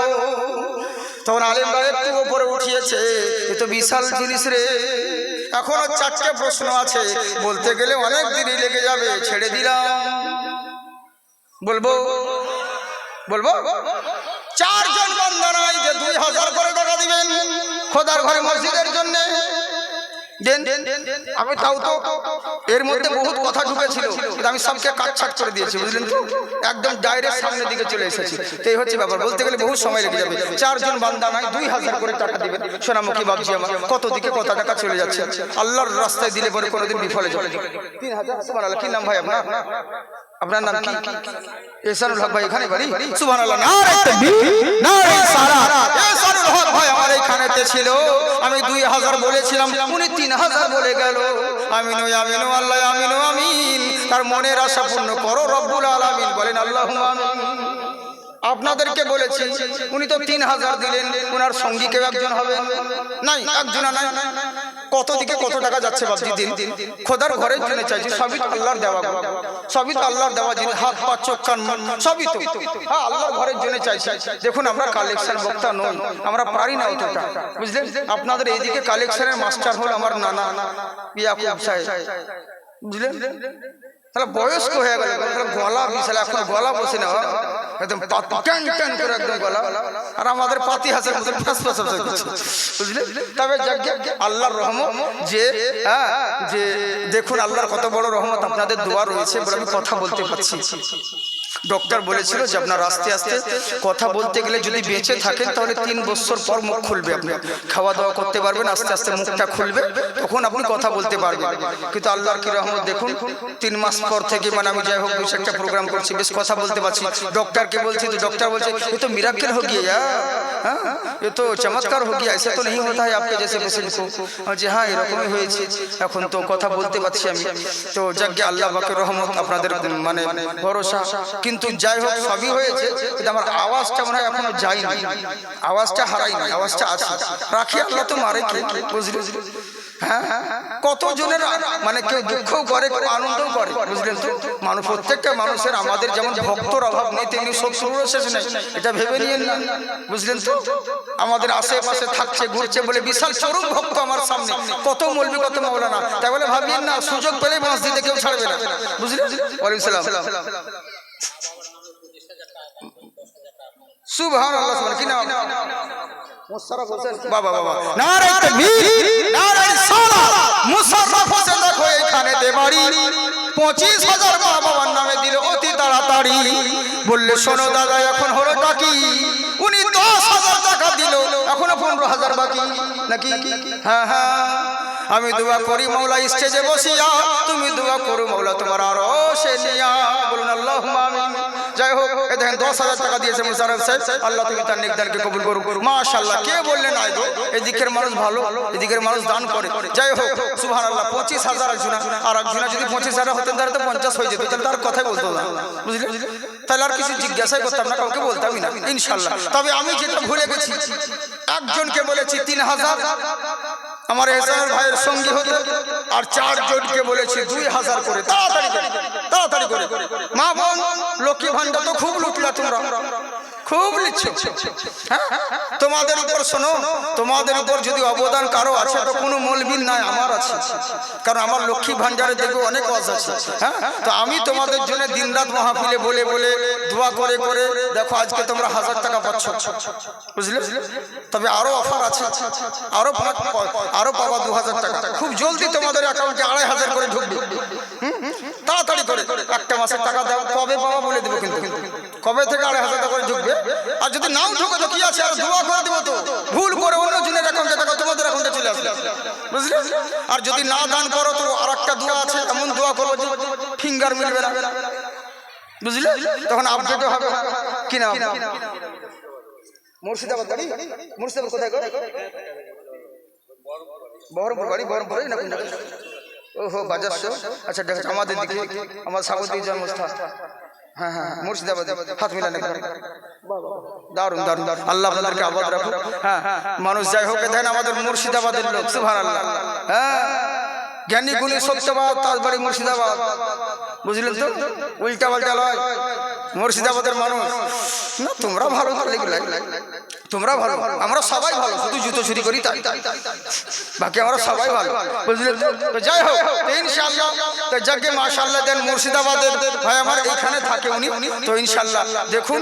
তখন আলেমরা একটু উপরে উঠিয়েছে, এ তো বিশাল জিনিস রে। এখনো 4টে প্রশ্ন আছে, বলতে গেলে অনেক দেরি লেগে যাবে, ছেড়ে দিলাম। বলবো 4জন বান্দা নাই যে 2000 করে টাকা দিবেন খোদার ঘরে মসজিদের জন্য দেন। আমি তাও তো এর মধ্যে বহুত কথা ঢুকেছিল, আমি সবকে কাটছাট করে দিয়েছি, বুঝলেন তো, একদম ডাইরেক্ট সামনের দিকে চলে এসেছি। তো এই হচ্ছে ব্যাপার, বলতে গেলে বহু সময় লেগে যাবে। 4জন বান্দা নাই 2000 করে টাকা দিবেন। সোনামুখী বাবজি আমার কত দিকে কত টাকা চলে যাচ্ছে, আল্লাহর রাস্তায় দিলে পরে কোনোদিন বিফলে যাবে। 3000 সুবহানাল্লাহ। কি নাম ভাই আপনার? আপনার নাম কি? এহসানুল হক ভাই এখানে বাড়ি? সুবহানাল্লাহ। নারে তাকবীর, নারে সালাত। এহসানুল হক ভাই আমার এইখানেতে ছিল, আমি 2000 বলেছিলাম, উনি 3000 বলে গেল। আমিনু আমিনু আল্লাহ আমিনু আমিন। তার মনের আশা পূর্ণ করো রব্বুল আলামিন, বলেন আল্লাহুম্মা আমিন। আপনাদেরকে বলেছি, উনি তো 3000 দিলেন, ওনার সঙ্গী কেউ একজন হবে নাই, একজনা নাই। কত দিকে কত টাকা যাচ্ছে বাবজি দিন। খোদার ঘরের জন্য চাইছি, সবই তো আল্লাহর দেওয়া, সবই তো আল্লাহর দেওয়া জিনিস, হাত পা চোখ কান সবই তো হ্যাঁ আল্লাহর ঘরের জন্য চাইছি। দেখুন আমরা কালেকশন বক্তা নই, আমরা পারি না অতটা, বুঝলেন। আপনাদের এইদিকে কালেকশনের মাস্টার হল আমার নানা ইয়াকুব সাহেব, বুঝলেন। তাহলে বয়স্ক হয়ে গেল, গলা বিশাল, এখন গলা বসে না, একদম টান টান করে একদম গলা, আর আমাদের পাতি হাসের মতো ফাঁস ফাঁস করছে, বুঝলেন। তবে আল্লাহর রহমত যে যে দেখুন আল্লাহর কত বড় রহমত, আপনাদের দোয়া রয়েছে বলে আমি কথা বলতে পারছি। ডক্টর বলেছিল যে আপনার আস্তে আস্তে কথা বলতে গেলে যদি বেঁচে থাকেন তাহলে 3 বছর পর মুখ খুলবে, আপনি খাওয়া দাওয়া করতে পারবেন, আস্তে আস্তে মুখটা খুলবে, তখন আপনি কথা বলতে পারবেন। কিন্তু আল্লাহর কি রহমত দেখুন 3 মাস পর থেকে মানে আমি যাই হোক বেশ একটা প্রোগ্রাম করছি, বেশ কথা বলতে পারছি। ডক্টরকে বলছি তো ডক্টর বলছে ये तो मिराकल हो गया यार, ये तो चमत्कार हो गया, ऐसा तो नहीं होता है आपके जैसे पेशेंट को। যে হ্যাঁ এরকমই হয়েছে, এখন তো কথা বলতে পারছি আমি। তো যাকে আল্লাহ পাকের রহমত, আপনাদের মানে ভরসা। কিন্তু যাই হোক সবই হয়েছে, কিন্তু আমার আওয়াজটা মনে হয় এখনো যায়নি, আওয়াজটা হারাই না, আওয়াজটা আছে, রাখি আল্লাহ তো মারে কে, বুঝলি। হ্যাঁ কত জনের মানে কেউ দুঃখও করে কেউ আনন্দও করে, বুঝলেন তো। মানুষ প্রত্যেকটা মানুষের, আমাদের যেমন ভক্তর অভাব নেই তেমনি শত্রুরও শেষ নেই, এটা ভেবে নিয়েন না, বুঝলেন তো। আমাদের আশেপাশে থাকছে ঘুরছে বলে বিশাল চরম ভক্ত আমার সামনে, কত মৌলবি কত মাওলানা, তাই বলে ভাবিয়েন না সুযোগ পেলেই বাঁশ দিতে কেউ ছাড়বে না, বুঝলেন। ওয়ালাইকুম সালাম। সুবহানাল্লাহ। কি নাম? মুশাররফ হোসেন। বাবা বাবা, নারে তাকবীর, নারে সালাত। মুশাররফ হোসেন দেখো এখানেতে বাড়ি, 25000 বাবার নামে দিল অতি তাড়াতাড়ি। বললে শোনো দাদা এখন হলো টাকি, উনি 10000 টাকা দিল, এখনো 15000 বাকি নাকি। হ্যাঁ হ্যাঁ আমি দোয়া করি মওলা স্টেজে বসিয়া, তুমি দোয়া করো মওলা তোমার আরশে নিয়া, বলুন আল্লাহুম্মা আমিন। যাই হোক এই দেখেন 10000 টাকা দিয়েছে মুশাররফ সাহেব, আল্লাহ তুমি তার নেকদানকে কবুল করো। মাশাআল্লাহ, কে বললেন আই গো, এদিকের মানুষ ভালো, এদিকের মানুষ দান করে। যাই হোক সুবহানাল্লাহ, 25000 একজনা, আর একজনা যদি 25000 হতেন তাহলে তো 50 হয়ে যেত, তাহলে তার কথাই বলতো না, বুঝলেন। তাহলে আর কিছু জিজ্ঞাসাই করতাম না, কাউকে বলতামই না ইনশাআল্লাহ। তবে আমি যেটা ভুলে গেছি, একজনকে বলেছি 3000 আমার এহসানুল ভাইয়ের সঙ্গী হতো, আর 4 জনকে বলেছি 2000 করে। তাড়াতাড়ি করে মা বোন, লক্ষ্মী ভান্ডার তো খুব লুটলা তোমরা, খুব লিচ্ছ। হ্যাঁ, তোমাদের উপর শোনো, তোমাদের উপর যদি অবদান কারো আছে তো কোনো মৌলবীর নাই, আমার আছে। কারণ আমার লক্ষ্মী ভান্ডারে দেখবো অনেক ওয়াজ আছে। হ্যাঁ, তো আমি তোমাদের জন্য দিনরাত মাহফিলে বলে বলে দোয়া করে করে দেখো আজকে তোমরা 1000 টাকা পাচ্ছ, বুঝলে? তবে আরো অফার আছে, আরো পাবা 2000 টাকা। খুব জলদি তোমাদের অ্যাকাউন্টে 2500 করে ঢুকবে। তাড়াতাড়ি করে একটা মাসের টাকা দাও, কবে পাবা বলে দেবো, কিন্তু কবে থেকে 2500 টাকা করে ঢুকবে। আর যদি নাও ঢুকে তো কি আছে, আর দোয়া করে দেবো। তো ভুল করে অন্য জনের অ্যাকাউন্টে টাকা তোমাদের অ্যাকাউন্টে চলে আসবে, বুঝলে? আর যদি না দান করো তো আর একটা দোয়া আছে, এমন দোয়া করবো যে ফিঙ্গার মিলবে না, বুঝলে? তখন আপডেট হবে। কি নাম? মুর্শিদাবাদ বাড়ি? মুর্শিদাবাদ কোথায়? বহরমপুর বাড়ি? বহরমপুর না? কোন জায়গায়? ওহো, বাজার। আচ্ছা, ঠিক আছে। আমাদের দিকে আমার সাগরদিঘির জন্মস্থান। হ্যাঁ হ্যাঁ, মুর্শিদাবাদ। হাত মিলান। দারুন দারুন, আল্লাহ আপনাদেরকে আবাদ রাখুন। হ্যাঁ, মানুষ যাই হোক দেন আমাদের মুর্শিদাবাদের লোক, সুবহানাল্লাহ। হ্যাঁ, জ্ঞানী গুণী সত্যবাদ, তার বাড়ি মুর্শিদাবাদ, বুঝলেন তো? উল্টা পাল্টা লয়, মুর্শিদাবাদের মানুষ। না, তোমরা ভালো, তোমরা ভালো, আমরা সবাই ভালো, শুধু জুতো চুরি করি তাই, বাকি আমরা সবাই ভালো, বুঝলেন তো? যাই হোক, ইনশাআল্লাহ তো যাকে মাশাআল্লাহ দেন মুর্শিদাবাদের ভাই আমার এখানে থাকে উনি, তো ইনশাআল্লাহ দেখুন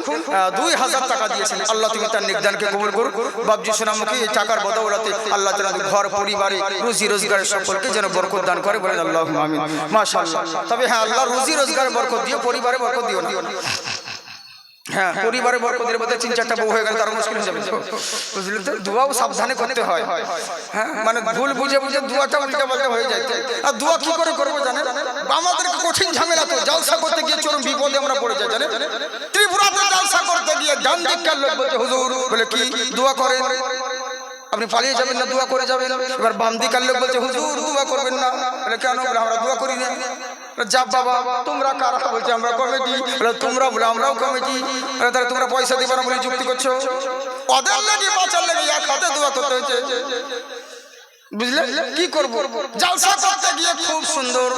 2000 টাকা দিয়েছেন। আল্লাহ তুমি তার নেকদানকে কবুল করুন। বাবজি সোনামুখী এই টাকার বদৌলতে আল্লাহ তাআলা ঘর পরিবারে রুজি রোজগারের সকলকে যেন বরকত দান করে, বলেন আল্লাহুম্মা আমিন। মাশাআল্লাহ। তবে হ্যাঁ, আল্লাহ রুজি রোজগারে বরকত দিও, পরিবারে বরকত দিও না। হ্যাঁ, পরিবারে বরকতের মধ্যে 3-4টা বউ হয়ে গেল তার মুশকিল হয়ে যাবে, বুঝলেন তো? দোয়াও সাবধানে করতে হয়। হ্যাঁ, মানে ভুল বুঝে বুঝে দোয়াটা উল্টা পাল্টা হয়ে যায়। আর দোয়া কি করে করবো জানেন? আমাদেরকে কঠিন ঝামেলা তো, জালসা করতে গিয়ে চরম বিপদে আমরা পড়ে যাই, জানেন? ত্রিপুরাতে জালসা করতে গিয়ে ডান দিককার লোক বলছে হুজুর, বলে কি দোয়া করেন? আপনি পালিয়ে যাবেন না, দোয়া করে যাবেন। এবার বাম দিককার লোক বলছে হুজুর দোয়া করবেন না, বলে কেন? বলে আমরা দোয়া করি না। যাব বাবা, তোমরা কারা? বলছে আমরা কমিটি। বলে তোমরা? বলে আমরাও কমিটি। তাহলে তোমরা পয়সা দিবে না বলে যুক্তি করছো? ওদের লেগে বাঁচার লেগে এক হাতে দোয়া করতে হয়েছে, বুঝলে? কি করবো? জালসা করতে গিয়ে খুব সুন্দর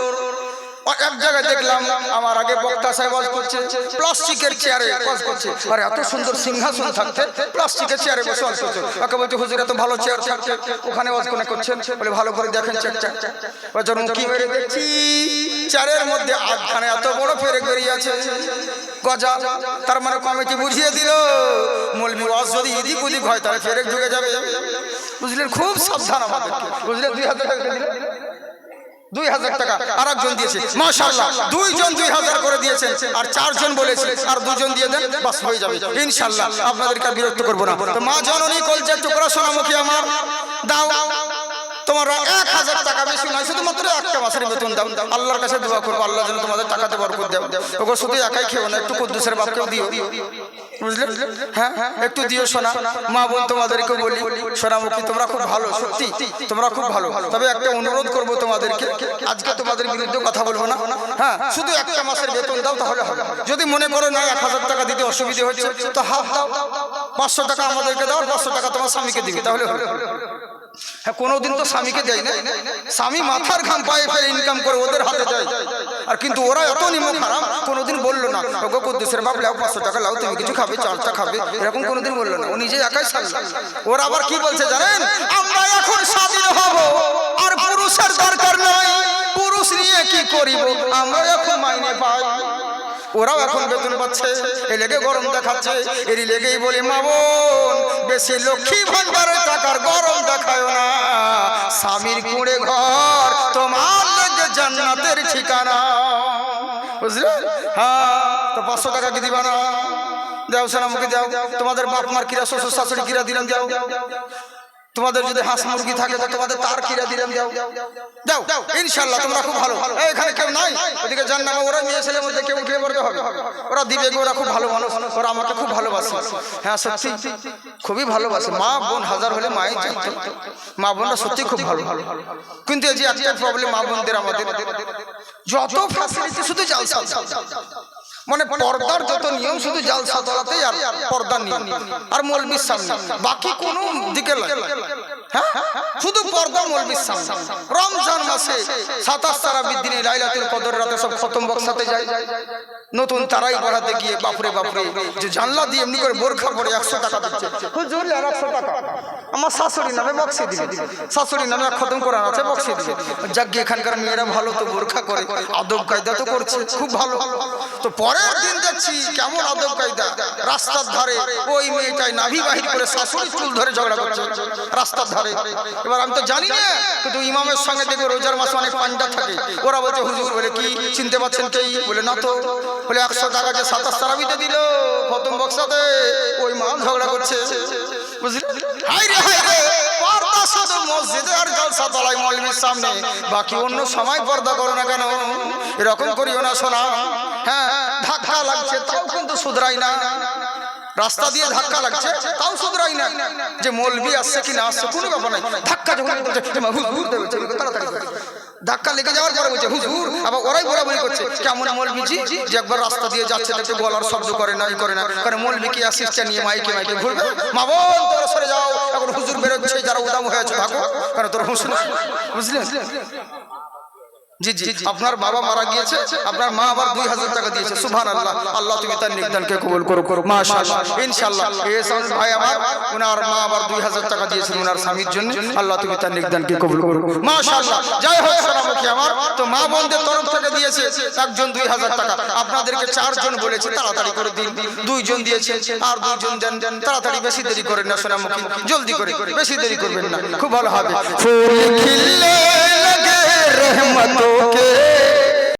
এক জায়গায় দেখলাম, আমার আগে বক্তা সাহেব ওয়াজ করছে, প্লাস্টিকের চেয়ারে ওয়াজ করছে। আর এত সুন্দর সিংহাসন থাকতে প্লাস্টিকের চেয়ারে বসে ওয়াজ করছে। ওকে বলছে হুজুর এত ভালো চেয়ার থাকতে ওখানে ওয়াজ কোনে করছেন? বলে ভালো করে দেখেন চেয়ারটা। যখন কি মেরে দেখছি চেয়ারের মধ্যে আধখানে এত বড় ফেরে বেরিয়ে আছে গজা। তার মানে কমিটি বুঝিয়ে দিল মৌলবি ওয়াজ যদি এদিক ওদিক হয় তাহলে ফেরে ঢুকে যাবে, বুঝলেন? খুব সাবধান আমাদেরকে, বুঝলেন? 2000 টাকা দিলেন, 2000 টাকা আর একজন দিয়েছে, মাশাআল্লাহ 2 জন 2000 করে দিয়েছেন। আর 4 জন বলেছে আর 2 জন দিয়ে দেন, বাস হয়ে যাবে ইনশাআল্লাহ। আপনাদেরকে আর বিরক্ত করব না। তো মা জননী কলজার টুকরা সোনামুখী আমার, দাও তোমরা 1000 টাকা, বেশি নয়, শুধুমাত্র একটা মাসের বেতন দাও। আল্লাহর কাছে দোয়া করবো আল্লাহ যেন তোমাদের টাকাতে বরকত দেয়। ওগো শুধু একাই খেও না, একটু কুদ্দুসের বাপকেও দিও, বুঝলে? হ্যাঁ, একটু দিও সোনা। মা বোন তোমাদেরকে বলি, সোনামুখী তোমরা খুব ভালো, সত্যি তোমরা খুব ভালো। তবে একটা অনুরোধ করবো তোমাদেরকে, আজকে তোমাদের বিরুদ্ধে কথা বলবো না। হ্যাঁ, শুধু একটা মাসের বেতন দাও তাহলে হবে। যদি মনে করো না 1000 টাকা দিতে অসুবিধা হচ্ছে তো হাফ দাও, 500 টাকা আমাদেরকে দাও, 500 টাকা তোমার স্বামীকে দিবে, তাহলে হবে। হ্যাঁ, কোনোদিন তো স্বামীকে দেয় না, স্বামী মাথার ঘাম পায়ে ফেলে ইনকাম করে ওদের হাতে যায়। আর কিন্তু ওরা এত নিমক হারাম, কোনোদিন বললো না ওগো কুদ্দুসের বাপ লাও 500 টাকা লাও, তুমি কিছু খাবে, চালটা খাবে, এরকম কোনোদিন বললো না। ও নিজে একাই সারল। ওরা আবার কি বলছে জানেন? আমরা এখন স্বাধীন হব, আর পুরুষের দরকার নয়, পুরুষ নিয়ে কি করিব, আমরা এখন মাইনে পাই। ওরাও এখন বেতন পাচ্ছে, এ লেগে গরম দেখাচ্ছে। এরই লেগেই বলি মা বোন, বেশি লক্ষ্মী ভান্ডারের টাকার গরম দেখায় না। স্বামীর কুঁড়ে ঘর তোমার লেগে জান্নাতের ঠিকানা, বুঝলে? হ্যাঁ, তো 500 টাকা কি দিবা না? দাও সোনামুখী দাও। তোমাদের বাপ মার কিরা, শ্বশুর শাশুড়ি কিরা দিলাম দাও। তোমাদের যদি হাঁস মুরগি থাকে তো তোমাদের তার কিরা দিলাম দাও, দাও ইনশাআল্লাহ। তোমরা খুব ভালো। এখানে কেউ নাই, ওদিকে যান না, ওরা মেয়ে ছেলের মধ্যে কেউ উঠে পড়তে হবে, ওরা দিবে। ওরা খুব ভালো মানুষ, ওরা আমাকে খুব ভালোবাসে। হ্যাঁ সত্যি খুবই ভালোবাসে। মা বোন হাজার হলে মাই চাইতো, মা বোনরা সত্যি খুব ভালো। কিন্তু এই যে একটা প্রবলেম মা বোনদের, আমাদের যত ফ্যাসিলিটি শুধু জালসা, মানে পর্দার যত নিয়ম শুধু জালসা তলাতেই, আর পর্দার নিয়ম আর মৌলবীর সামনে, বাকি কোনো দিকে লাগে। হ্যাঁ শুধু পর্দা মৌলবীর সামনে রমজান মাসে 27 তারাবির দিনে লাইলাতুল কদর রাতে সব খতম বক্সাতে যায় নতুন তারাই পড়াতে গিয়ে বাপরে বাপরে যে জানলা দিয়ে এমনি করে বোরখা পরে 100 টাকা দিচ্ছে হুজুর 100 টাকা আমার শাশুড়ি নামে বক্সে দিবে শাশুড়ি নামে খতম কোরআন আছে বক্সে দিবে যাক এখানকার মেয়েরা ভালো তো বোরখা করে আদব কায়দা তো করছে খুব ভালো তো পরের দিন দেখছি কেমন আদব কায়দা রাস্তার ধারে ওই মেয়েটাই নাভি বাহির করে শাশুড়ি চুল ধরে ঝগড়া করছে রাস্তার ধারে এবার আমি তো জানি না কিন্তু ইমামের সঙ্গে দেখো রোজার মাসে অনেক পান্ডা থাকে ওরা বলছে হুজুর বলে কি চিনতে পাচ্ছেন কে বলে না তো বলে 100 টাকা যে 27 তারাবিতে দিল খতম বক্সাতে ওই মা ঝগড়া করছে বুঝলি হাই রে পর্দা শুধু মসজিদে আর জলসা তলায় মৌলবীর সামনে বাকি অন্য সময় পর্দা করো না কেন এরকম করিও না শোনা হ্যাঁ ধাক্কা লাগছে তাও কিন্তু শুধরাই না রাস্তা দিয়ে ধাক্কা লাগছে তাও শুধরাই না যে মৌলবী আসছে কি না আসছে কোনো ব্যাপার নাই ধাক্কা যখন হুজুর দেবে তাড়াতাড়ি ধাক্কা লেগে যাওয়ার পরে বলছে হুজুর আবার ওরাই বলাবলি করছে কেমন মৌলবীজি যে একবার রাস্তা দিয়ে যাচ্ছে দেখতে গলার শব্দ করে না করে না কারণ মৌলবী কি আসিস্টে নিয়ে মাইকে মাইকে ঘুরবে মা বোন তোরা সরে যাও এখন হুজুর বেরোচ্ছে যারা উদাম হয়েছে থাকো কারণ তোর হুঁশ বুঝলেন জি জি আপনার বাবা মারা গিয়েছে আপনার মা আবার 2000 টাকা দিয়েছে সুবহানাল্লাহ আল্লাহ তুমি তার নেকদানকে কবুল করো মাশাআল্লাহ ইনশাআল্লাহ এহসান ভাই আমার ওনার মা আবার 2000 টাকা দিয়েছেন ওনার স্বামীর জন্য আল্লাহ তুমি তার নেকদানকে কবুল করো মাশাআল্লাহ জয় হোক সোনামুখী আমার তো মা বোনদের তরফ থেকে দিয়েছে একজন 2000 টাকা আপনাদেরকে 4 জন বলেছে তাড়াতাড়ি করে দিন 2 জন দিয়েছে আর 2 জন দেন তাড়াতাড়ি বেশি দেরি করেন না সোনামুখী জলদি করে বেশি দেরি করবেন না খুব ভালো হবে ফুল খিললে